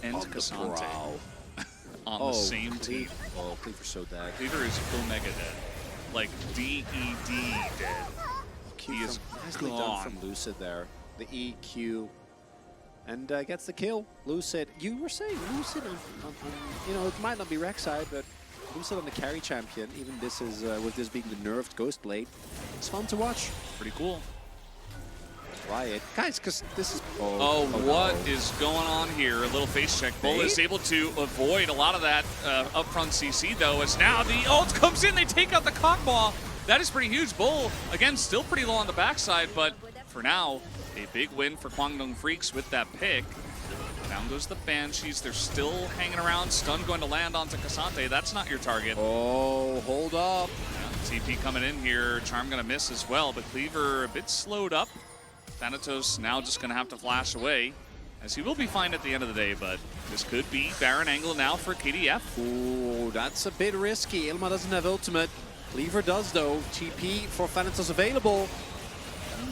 A: And Cassante. On the same team.
B: Oh, Cleaver's so dead.
A: Cleaver is full mega dead. Like D-E-D dead. He is
B: nicely done from Lucid there. The EQ. And gets the kill. Lucid. You were saying Lucid on you know, it might not be Rek'Sai, but Lucid on the carry champion. Even this is with this being the nerfed Ghost Blade. It's fun to watch.
A: Pretty cool.
B: Riot. Guys, because this is...
A: Oh, what
B: no.
A: is going on here? A little face check. Bull is able to avoid a lot of that upfront CC, though, as now the ult comes in. They take out the cockball. That is pretty huge. Bull, again, still pretty low on the backside, but for now, a big win for Kwangdong Freaks with that pick. Down goes the Banshees. They're still hanging around. Stun going to land onto Cassante. That's not your target.
B: Oh, hold up.
A: Yeah, TP coming in here. Charm going to miss as well, but Cleaver a bit slowed up. Thanatos now just going to have to flash away, as he will be fine at the end of the day, but this could be Baron angle now for KDF.
B: Ooh, that's a bit risky. Ilma doesn't have ultimate. Cleaver does, though. TP for Thanatos available.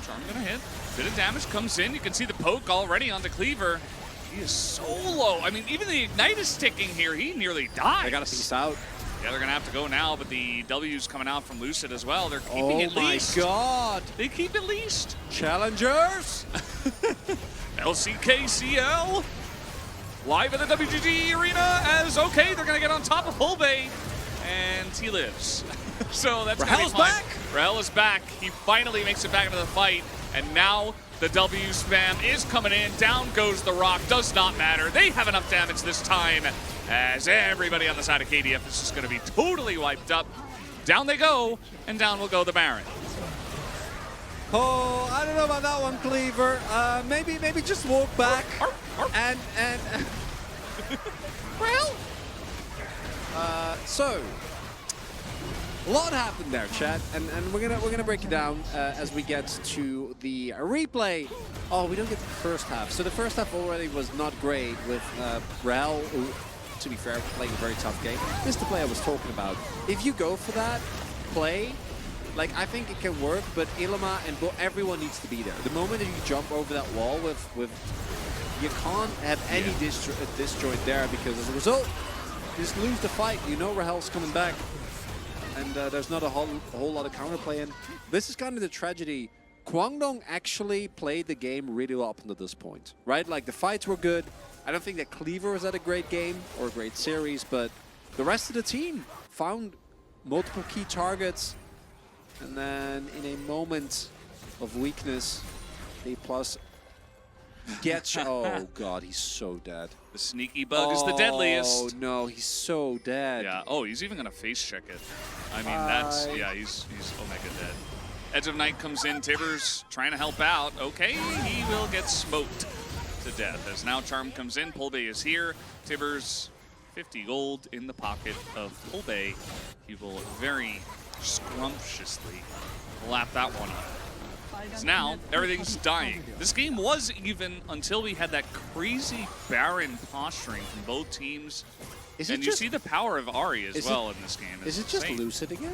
A: Charm going to hit. Bit of damage comes in. You can see the poke already onto Cleaver. He is so low. I mean, even the Ignite is ticking here. He nearly dies.
B: They got to peace out.
A: Yeah, they're going to have to go now, but the W's coming out from Lucid as well. They're keeping it least.
B: Oh my god.
A: They keep it least.
B: Challengers.
A: LCK CL. Live in the WGG arena as, okay, they're going to get on top of Hulbay. And he lives. So that's
B: Rahel's back.
A: Rahel is back. He finally makes it back into the fight. And now the W spam is coming in. Down goes the rock. Does not matter. They have enough damage this time, as everybody on the side of KDF is just going to be totally wiped up. Down they go, and down will go the Baron.
B: Oh, I don't know about that one, Cleaver. Maybe just walk back and well. So a lot happened there, chat, and we're gonna break it down as we get to the replay. Oh, we don't get the first half. So the first half already was not great with Rahel, who, to be fair, playing a very tough game. This is the play I was talking about. If you go for that play, like, I think it can work, but Ilma and everyone needs to be there. The moment that you jump over that wall with you can't have any disjoint there, because as a result, you just lose the fight. You know Rahel's coming back, and there's not a whole lot of counterplay. And this is kind of the tragedy. Kwangdong actually played the game really well up until this point, right? Like, the fights were good. I don't think that Cleaver was at a great game or a great series, but the rest of the team found multiple key targets. And then in a moment of weakness, they plus get oh god, he's so dead.
A: The sneaky bug is the deadliest.
B: Oh no, he's so dead.
A: Yeah. Oh, he's even gonna face check it. I mean, that's he's Omega dead. Edge of Night comes in. Tibbers trying to help out. Okay, he will get smoked to death. As now Charm comes in. Pulbay is here. Tibbers 50 gold in the pocket of Pulbay. He will very scrumptiously lap that one up. So now, everything's dying. This game was even until we had that crazy Baron posturing from both teams. And you see the power of Ahri as well in this game.
B: Is it just Lucid again?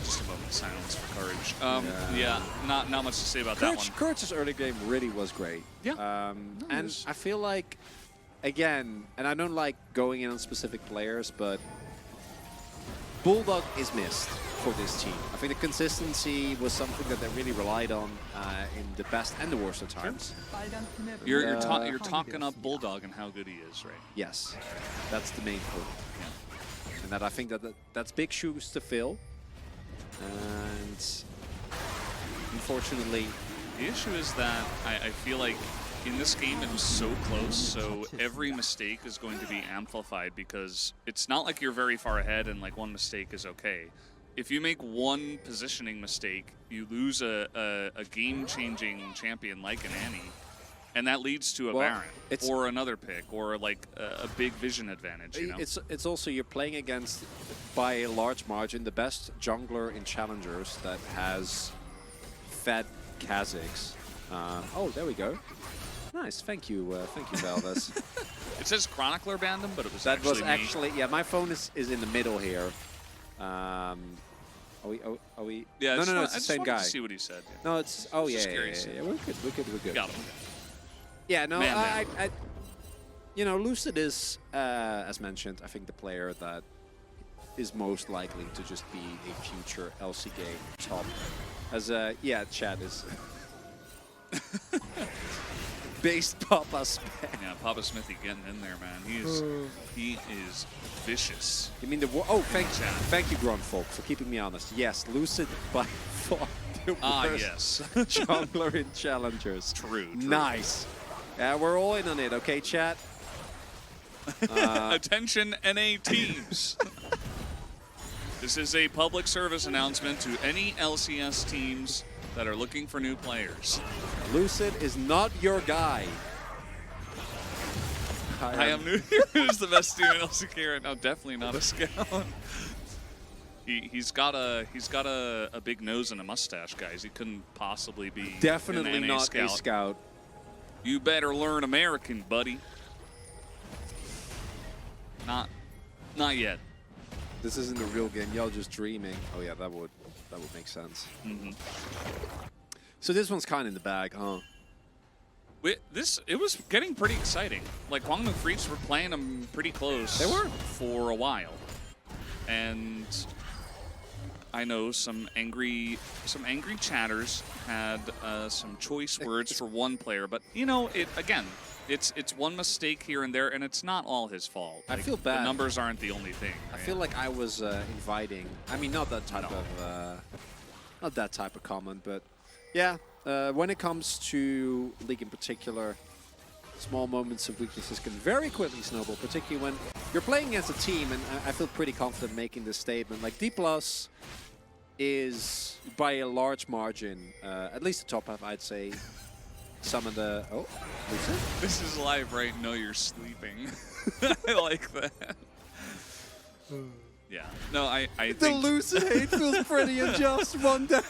A: Just a moment of silence for Courage. Yeah, not much to say about that one.
B: Courage's early game really was great.
A: Yeah.
B: And I feel like, again, and I don't like going in on specific players, but Bulldog is missed for this team. I think the consistency was something that they really relied on in the best and the worst of times.
A: You're talking up Bulldog and how good he is, right?
B: Yes, that's the main point. Yeah. And that I think that's big shoes to fill. And unfortunately,
A: the issue is that I feel like in this game it was so close, so every mistake is going to be amplified, because it's not like you're very far ahead and like one mistake is okay. If you make one positioning mistake, you lose a game-changing champion like an Annie, and that leads to a Baron or another pick or like a big vision advantage. You know?
B: It's also you're playing against, by a large margin, the best jungler in Challengers that has fed Kha'Zix. Oh, there we go. Nice, thank you, Valdez.
A: It says Chronicler banned him, but it was
B: that
A: actually
B: was actually yeah. My phone is in the middle here. Are we?
A: Yeah.
B: No, it's the same guy.
A: To see what he said. Yeah.
B: No, it's yeah. We're good.
A: Got him.
B: Yeah, no, you know, Lucid is, as mentioned, I think the player that is most likely to just be a future LCK top. As yeah, chat is based Papa Smith.
A: Yeah, Papa Smithy getting in there, man. He is vicious.
B: You mean the oh, thank you, Grunfolk, for keeping me honest. Yes, Lucid by far the worst
A: yes.
B: jungler in challengers.
A: True.
B: Nice. Yeah, we're all in on it, okay, chat?
A: Attention, NA teams. This is a public service announcement to any LCS teams that are looking for new players.
B: Lucid is not your guy.
A: I am new here. Who's the best team in LCK right now? Definitely not a scout. He's got a big nose and a mustache, guys. He couldn't possibly be
B: definitely
A: an NA
B: not
A: scout.
B: a scout.
A: You better learn American, buddy. Not yet.
B: This isn't a real game. Y'all just dreaming. Oh yeah, that would make sense.
A: Mm-hmm.
B: So this one's kind of in the bag, huh?
A: It was getting pretty exciting. Like, Kwangmu Freaks were playing them pretty close.
B: They were
A: for a while, and I know some angry chatters had some choice words for one player, but you know, it's one mistake here and there, and it's not all his fault.
B: I feel bad.
A: The numbers aren't the only thing. Right?
B: I feel like I was inviting. I mean, not that type of comment, but yeah. When it comes to League in particular, small moments of weaknesses can very quickly snowball, particularly when you're playing against a team, and I feel pretty confident making this statement. Like, D+ is, by a large margin, at least the top half, I'd say, some of the... Oh, Lucid?
A: This is live, right? No, you're sleeping. I like that. Yeah. No, I think...
B: The Lucid hate feels pretty unjust. One down.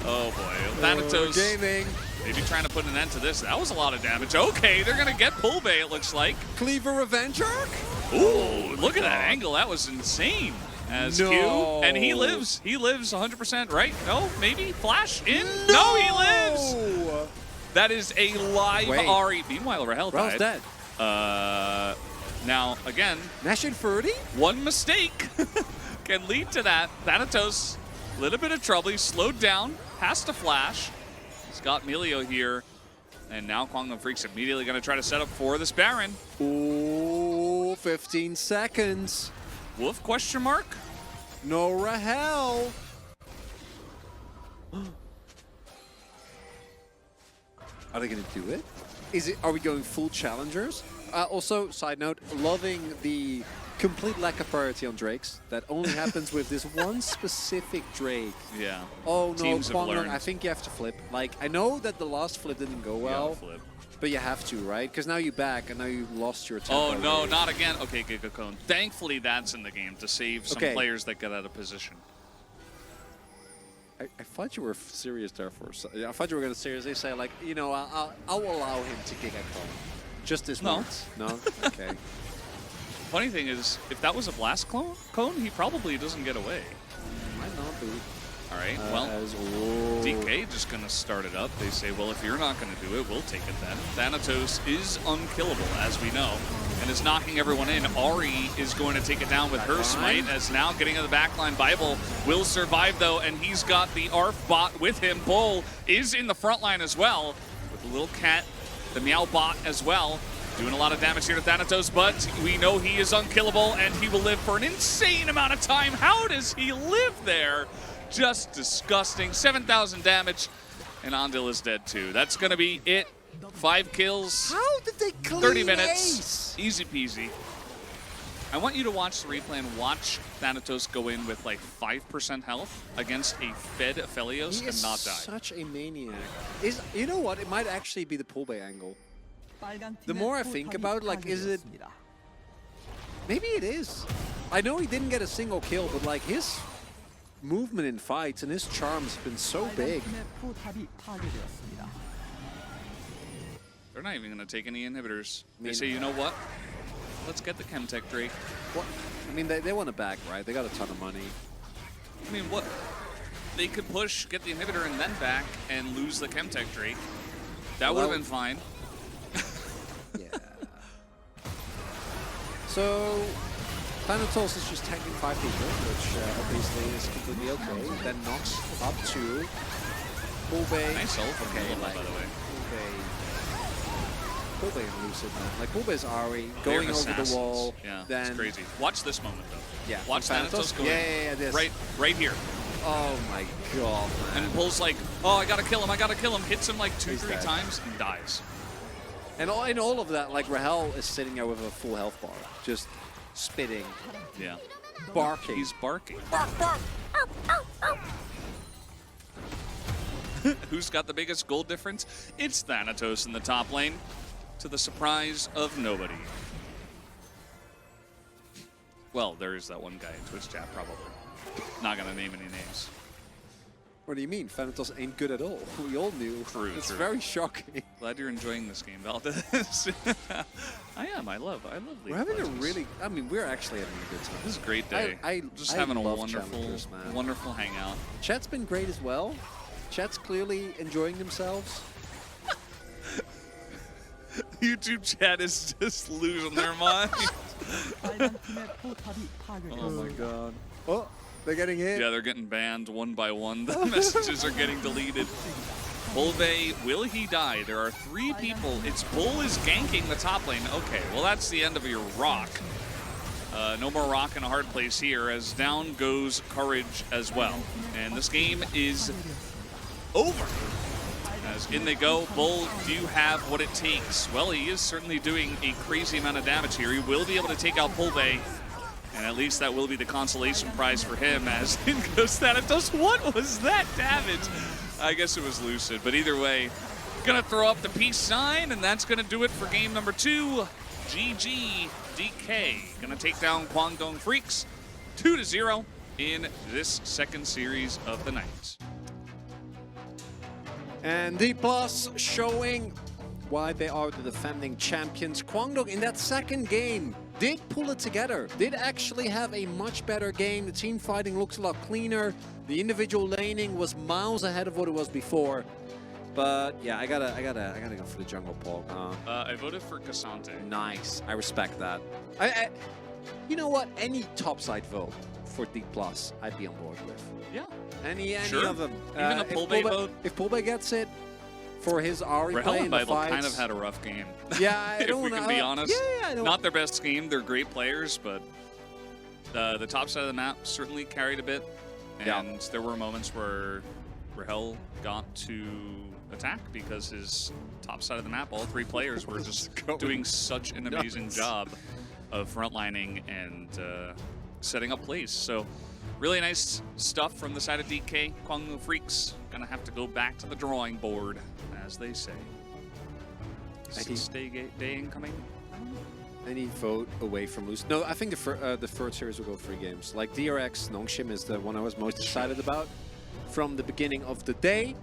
A: Oh boy, Thanatos
B: gaming.
A: Maybe trying to put an end to this. That was a lot of damage. Okay, they're gonna get pull bay, it looks like.
B: Cleaver Revenge Arc?
A: Ooh, look at that angle. That was insane. As Q, and he lives 100%, right? No, maybe Flash in. No, he lives. That is a live Ahri. Meanwhile, Rahel died.
B: dead.
A: Now again,
B: Nash and Furdy?
A: One mistake can lead to that. Thanatos, a little bit of trouble. He's slowed down, has to flash. He's got Melio here, and now Kwangmu Freaks immediately going to try to set up for this Baron.
B: Ooh, 15 seconds.
A: Wolf, question mark?
B: No Rahel. Are they going to do it? Are we going full challengers? Also, side note, loving the complete lack of priority on Drakes. That only happens with this one specific Drake.
A: Yeah.
B: Oh no,
A: Teams have learned.
B: I think you have to flip. Like, I know that the last flip didn't go well,
A: flip.
B: but you have to, right? Because now you're back and now you lost your tempo.
A: Oh no, not again. Okay, Gigacone. Thankfully that's in the game to save some players that get out of position.
B: I thought you were serious there for a second. I thought you were going to seriously say, like, you know, I'll allow him to Gigacone. Just this once? No? Okay.
A: Funny thing is, if that was a blast cone, he probably doesn't get away.
B: Might not be.
A: All right, well, DK just going to start it up. They say, well, if you're not going to do it, we'll take it then. Thanatos is unkillable, as we know, and is knocking everyone in. Ahri is going to take it down with her smite, as now getting to the backline. Bible will survive, though, and he's got the ARF bot with him. Bull is in the front line as well, with the little cat, the Meow bot as well. Doing a lot of damage here to Thanatos, but we know he is unkillable, and he will live for an insane amount of time. How does he live there? Just disgusting. 7,000 damage, and Andil is dead too. That's going to be it. 5 kills.
B: How did they clean
A: 30 minutes.
B: Ace?
A: Easy peasy. I want you to watch the replay and watch Thanatos go in with like 5% health against a fed Aphelios and not die.
B: Such a maniac. You know what? It might actually be the pull bay angle. The more I think about it, like, is it... Maybe it is. I know he didn't get a single kill, but like his movement in fights and his charm's been so big.
A: They're not even going to take any inhibitors. They say, you know what? Let's get the Chemtech Drake.
B: What? I mean, they want it back, right? They got a ton of money.
A: I mean, what? They could push, get the inhibitor, and then back, and lose the Chemtech Drake. That would have been fine.
B: Yeah. So, Thanatos is just tanking 5 people, which obviously is completely okay. Then knocks up to Pulbe.
A: Nice ult from
B: Okay,
A: Luma,
B: like,
A: by the way.
B: Pulbe and Lucid, man. Like, Pulbe's Ari
A: They're
B: going over the
A: assassins.
B: wall.
A: Yeah,
B: then,
A: it's crazy. Watch this moment, though.
B: Yeah.
A: Watch Thanatos go in.
B: Yeah, this.
A: Right here.
B: Oh my god, man.
A: And Bull's like, oh, I gotta kill him, I gotta kill him. Hits him like 2-3
B: He's dead.
A: times and dies.
B: And in all of that, like, Rahel is sitting there with a full health bar. Just spitting,
A: Yeah.
B: barking.
A: He's barking.
B: bark, bark.
A: Who's got the biggest gold difference? It's Thanatos in the top lane, to the surprise of nobody. Well, there is that one guy in Twitch chat, probably. Not gonna name any names.
B: What do you mean? Thanatos ain't good at all. We all knew.
A: True,
B: It's
A: true.
B: very shocking.
A: Glad you're enjoying this game, Valdez. I am. I love League
B: We're having
A: of Legends.
B: we're actually having a good time.
A: This is a great day.
B: I
A: Just having a
B: love
A: wonderful,
B: challengers, man.
A: wonderful hangout.
B: Chat's been great as well. Chat's clearly enjoying themselves.
A: YouTube chat is just losing their mind.
C: Oh
A: my god.
B: Oh, they're getting hit.
A: Yeah, they're getting banned one by one. The messages are getting deleted. Bulve, will he die? There are 3 people. It's Bull is ganking the top lane. Okay, well that's the end of your rock. No more rock in a hard place here, as down goes Courage as well. And this game is over. As in they go. Bull, do you have what it takes? Well, he is certainly doing a crazy amount of damage here. He will be able to take out Pulve, and at least that will be the consolation prize for him, as in goes Thanatos. What was that damage? I guess it was Lucid, but either way, gonna throw up the peace sign, and that's gonna do it for game number 2. GG DK gonna take down Guangdong Freaks 2-0 in this second series of the night.
B: And D Plus showing why they are the defending champions. Guangdong in that second game did pull it together, did actually have a much better game. The team fighting looks a lot cleaner. The individual laning was miles ahead of what it was before. But yeah, I gotta go for the jungle Paul.
A: I voted for Cassante.
B: Nice, I respect that. You know what? Any topside vote for D Plus, I'd be on board with.
A: Yeah.
B: Any
A: Sure.
B: of them.
A: Even a
B: If
A: Pulbe vote?
B: If Pulbe gets it for his Ari
A: Rahel
B: play
A: and
B: in the
A: Bible
B: fights,
A: kind of had a rough game.
B: yeah, I
A: if
B: don't
A: we can be honest.
B: Yeah, I don't.
A: Not their best game. They're great players, but the top side of the map certainly carried a bit. And
B: Yeah.
A: there were moments where Rahel got to attack because his top side of the map, all 3 players were just doing such an amazing
B: nuts.
A: job of frontlining and setting up plays. So really nice stuff from the side of DK. Guangdong Freaks gonna have to go back to the drawing board, as they say. Six-day day incoming.
B: Any vote away from loose? No, I think the third series will go 3 games. Like DRX, Nongshim is the one I was most excited about from the beginning of the day.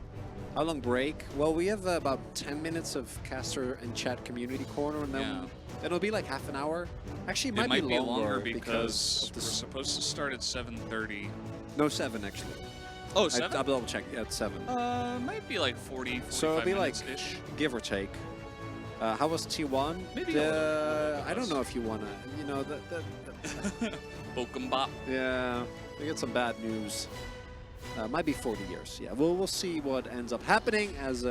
B: How long break? Well, we have about 10 minutes of caster and chat community corner, and then it'll be like half an hour. Actually, it might be longer
A: because
B: of
A: we're supposed to start at 7:30.
B: No, 7 actually.
A: Oh, 7?
B: I'll double check. Yeah, it's 7.
A: Might be like 40, 45
B: So it'll be like
A: minutes-ish.
B: give or take. How was T1?
A: Maybe a little bit
B: I don't know if you wanna. You know
A: Bokembop.
B: Yeah, we get some bad news. Might be 40 years. Yeah, we'll see what ends up happening as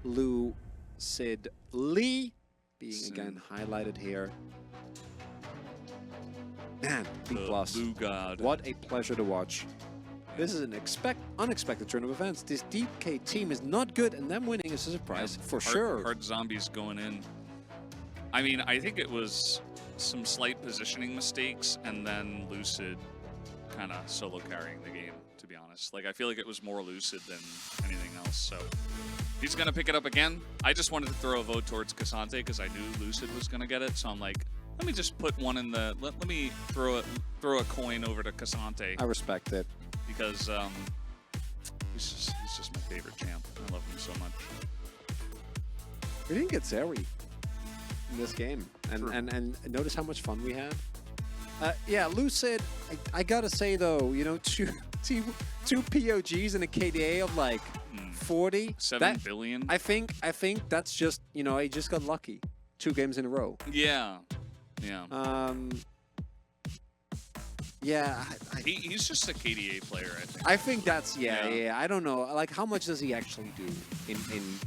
B: Lu Sid Lee being again highlighted here. Man, B+.
A: Blue God.
B: What a pleasure to watch. This is an unexpected turn of events. This DK team is not good, and them winning is a surprise for sure.
A: Hard zombies going in. I mean, I think it was some slight positioning mistakes, and then Lucid kind of solo carrying the game, to be honest. Like, I feel like it was more Lucid than anything else, so he's going to pick it up again. I just wanted to throw a vote towards Cassante because I knew Lucid was going to get it, so I'm like, let me just put one in the... Let me throw a coin over to Cassante.
B: I respect it.
A: Because he's just my favorite champ. I love him so much.
B: We didn't get Zeri in this game, and notice how much fun we had. Yeah, Lucid. I gotta say though, you know, two POGs and a KDA of like 40.
A: 7 billion.
B: I think that's just, you know, he just got lucky. 2 games in a row.
A: Yeah. Yeah.
B: Yeah,
A: He's just a KDA player, I think.
B: I think that's
A: Yeah.
B: yeah. I don't know. Like, how much does he actually do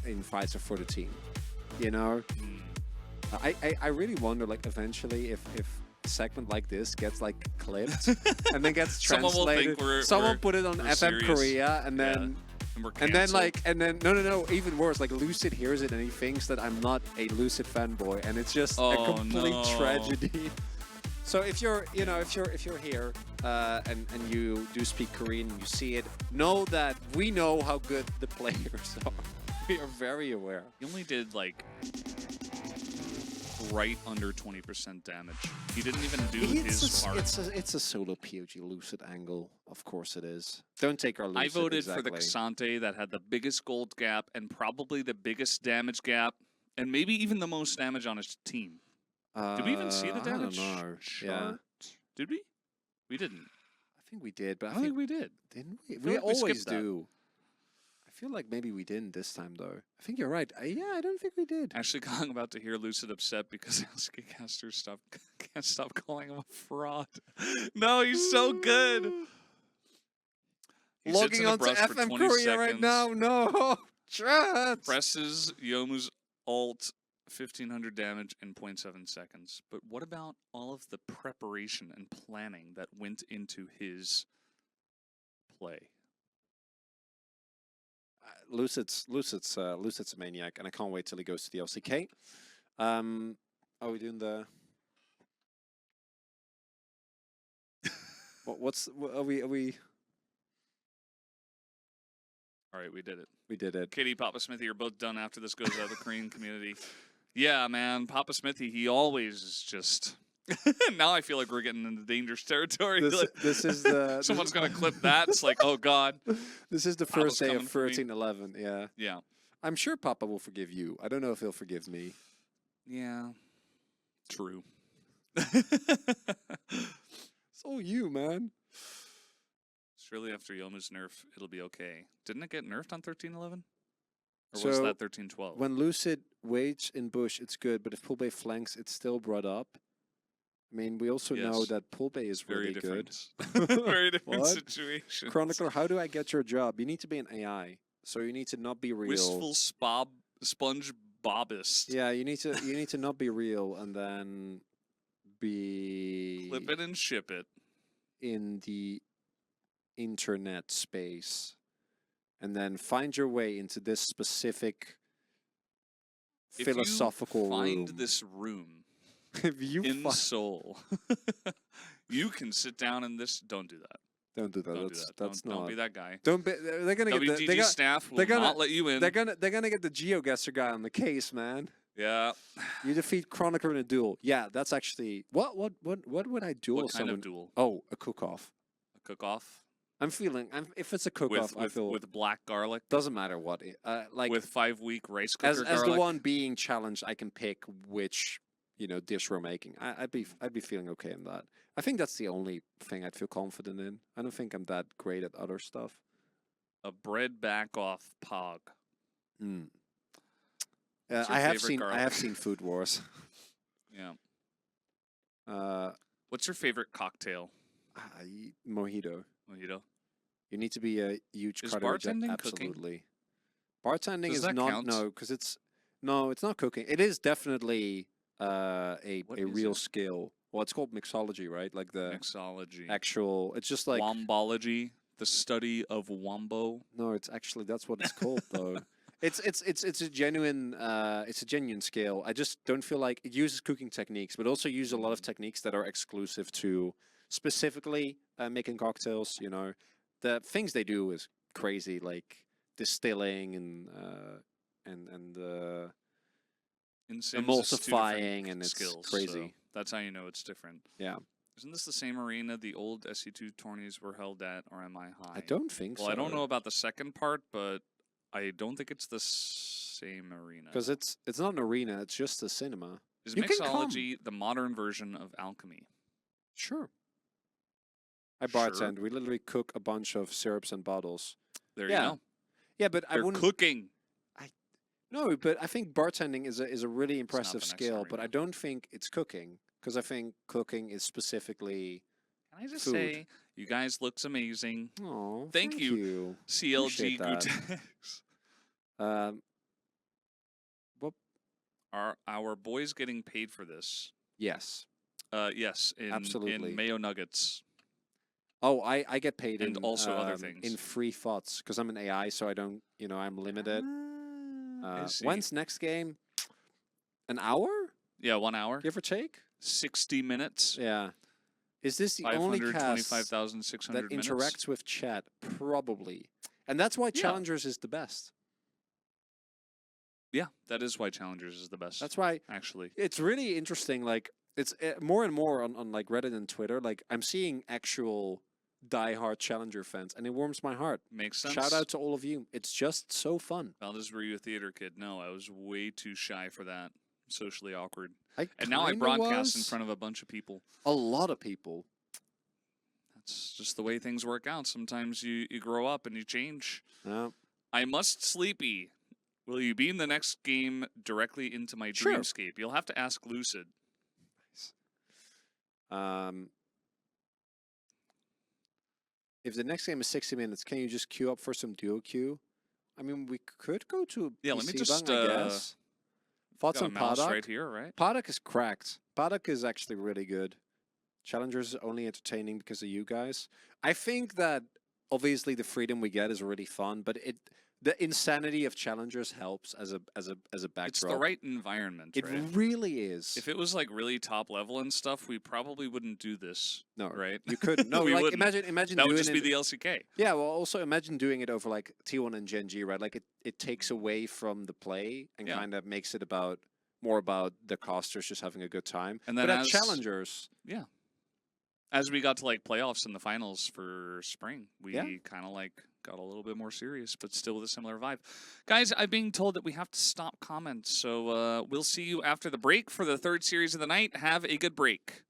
B: in fights for the team? You know, I really wonder, like, eventually if a segment like this gets like clipped and then gets
A: Someone will
B: translated.
A: think
B: Someone put it on
A: we're
B: FM
A: serious.
B: Korea, and
A: Yeah.
B: then
A: And we're
B: and then
A: canceled.
B: no, even worse, like Lucid hears it and he thinks that I'm not a Lucid fanboy, and it's just a
A: Oh,
B: complete
A: no.
B: tragedy. So if you're if you're here and you do speak Korean and you see it, know that we know how good the players are. We are very aware.
A: He only did like right under 20% damage. He didn't even do his part.
B: It's a solo POG Lucid angle. Of course it is. Don't take our Lucid.
A: I voted
B: exactly.
A: for the Xante that had the biggest gold gap and probably the biggest damage gap, and maybe even the most damage on his team. Did we even see the damage?
B: I don't know.
A: chart?
B: Yeah,
A: Did we? We didn't.
B: I think we did, but
A: I think we did.
B: didn't we?
A: feel
B: We
A: like we
B: always
A: skipped that.
B: do. I feel like maybe we didn't this time, though. I think you're right. Yeah, I don't think we did.
A: Actually, I'm about to hear Lucid upset because LCK casters can't stop calling him a fraud. No, he's so good. He sits
B: Logging
A: in a
B: on to
A: brush for
B: FM
A: 20
B: Korea right
A: seconds,
B: now. No, Trust.
A: presses Yomu's ult, 1500 damage in 0.7 seconds. But what about all of the preparation and planning that went into his play?
B: Lucid's a maniac, and I can't wait till he goes to the LCK. Are we doing the? Are we?
A: All right, we did it.
B: We did it.
A: Katie, Papa Smithy are both done after this goes out of the Korean community. Yeah, man, Papa Smithy, he always is just... Now I feel like we're getting into dangerous territory.
B: This is the.
A: Someone's going to clip that. It's like, oh, God.
B: This is the
A: Papa's
B: first day of
A: coming for me.
B: 13-11. Yeah.
A: Yeah.
B: I'm sure Papa will forgive you. I don't know if he'll forgive me.
A: Yeah. True.
B: It's all you, man.
A: Surely after Yomu's nerf, it'll be okay. Didn't it get nerfed on 13-11? Or was
B: So,
A: that 13-12?
B: When Lucid waits in bush, it's good, but if Poolbay flanks, it's still brought up. I mean, we also know
A: Yes.
B: that Poolbay is
A: Very
B: really good.
A: different. Very different
B: What?
A: situation.
B: Chronicler, how do I get your job? You need to be an AI, so you need to not be real.
A: Wistful sponge bobist.
B: Yeah, you need to not be real, and then be
A: Clip it and ship it.
B: in the internet space, and then find your way into this specific
A: If
B: philosophical
A: you find
B: room.
A: this room
B: If you
A: in
B: fi-
A: Seoul, you can sit down in this. Don't do that.
B: don't do that.
A: Don't
B: That's
A: do that.
B: that's
A: Don't
B: not.
A: be that guy.
B: Don't be. They're gonna get the.
A: WDG staff will
B: they're gonna-
A: not let you in.
B: They're gonna get the GeoGuessr guy on the case, man.
A: Yeah.
B: You defeat Chronicler in a duel. Yeah, that's actually what would I duel
A: What kind
B: someone?
A: of duel?
B: Oh, a cook-off.
A: A cook-off
B: If it's a cook-off, I feel
A: with black garlic,
B: doesn't matter what. Like
A: with 5-week rice
B: as
A: cooker
B: as the
A: garlic.
B: one being challenged, I can pick which dish we're making. I'd be feeling okay in that. I think that's the only thing I'd feel confident in. I don't think I'm that great at other stuff.
A: A bread back off pog.
B: Mm.
A: What's your
B: I have
A: favorite
B: seen
A: garlic?
B: Food Wars.
A: Yeah. What's your favorite cocktail?
B: Mojito.
A: Mojito.
B: You need to be a huge
A: Is
B: cardio jet.
A: bartending cooking?
B: Absolutely. Bartending
A: Does
B: is
A: that
B: not
A: count?
B: because it's not cooking. It is definitely a
A: What
B: a
A: is
B: real
A: it?
B: skill. Well, it's called mixology, right? Like the
A: Mixology.
B: actual. It's just like
A: Wombology, the study of wombo.
B: no. It's actually that's what it's called though. It's a genuine skill. I just don't feel like it uses cooking techniques, but also uses a lot of techniques that are exclusive to specifically making cocktails. The things they do is crazy, like distilling and
A: Insane.
B: emulsifying, and it's
A: skills,
B: crazy.
A: so that's how you know it's different.
B: Yeah,
A: Isn't this the same arena the old SC2 tourneys were held at, or am I high?
B: I don't think so.
A: Well, I don't know about the second part, but I don't think it's the same arena.
B: because it's not an arena. It's just a cinema.
A: Is
B: you can come.
A: mixology the modern version of alchemy?
B: Sure. I
A: Sure.
B: bartend. We literally cook a bunch of syrups and bottles.
A: There
B: Yeah.
A: you go.
B: Yeah, but I
A: They're
B: wouldn't.
A: cooking.
B: No, but I think bartending is a really
A: not
B: impressive
A: the next
B: skill. But I
A: arena.
B: don't think it's cooking, because I think cooking is specifically
A: Can I just
B: Food.
A: say, you guys looks amazing.
B: Oh,
A: Thank you. CLG
B: Appreciate that.
A: Gutex.
B: What?
A: Are our boys getting paid for this?
B: Yes.
A: Yes,
B: Absolutely.
A: in Mayo Nuggets.
B: Oh, I get paid
A: And
B: in
A: also other things.
B: in free thoughts because I'm an AI, so I don't, I'm limited.
A: I see.
B: When's next game? An hour?
A: Yeah, 1 hour.
B: Give or take?
A: 60 minutes.
B: Yeah. Is this the only cast
A: 525,600
B: that
A: minutes?
B: interacts with chat? Probably. And that's why Challengers is the best.
A: Yeah, that is why Challengers is the best.
B: That's why.
A: Actually.
B: It's really interesting. Like, it's more and more on like Reddit and Twitter. Like, I'm seeing actual diehard Challenger fans, and it warms my heart.
A: Makes sense.
B: Shout out to all of you. It's just so fun.
A: Valdez, were you a theater kid? No, I was way too shy for that. Socially awkward.
B: And
A: now I broadcast in front of a bunch of people.
B: A lot of people.
A: That's just the way things work out. Sometimes you grow up and you change.
B: Yeah.
A: I must sleepy. Will you beam the next game directly into my dreamscape? You'll have to ask Lucid.
B: If the next game is 60 minutes, can you just queue up for some duo queue? I mean, we could go to
A: Yeah, let me just
B: I guess. Thoughts on Paddock?
A: Right here, right?
B: Paddock is cracked. Paddock is actually really good. Challengers is only entertaining because of you guys. I think that obviously the freedom we get is really fun, but the insanity of Challengers helps as a backdrop.
A: It's the right environment.
B: It really is.
A: If it was like really top level and stuff, we probably wouldn't do this.
B: No,
A: right?
B: You couldn't. No,
A: we
B: like
A: wouldn't.
B: imagine
A: that
B: doing
A: would just
B: it,
A: be the LCK.
B: Yeah, well, also imagine doing it over like T1 and Gen.G, right? Like it takes away from the play and kind of makes it more about the casters just having a good time.
A: And then
B: but at Challengers,
A: as we got to like playoffs and the finals for spring, we kind of like got a little bit more serious, but still with a similar vibe. Guys, I'm being told that we have to stop comments, so we'll see you after the break for the third series of the night. Have a good break.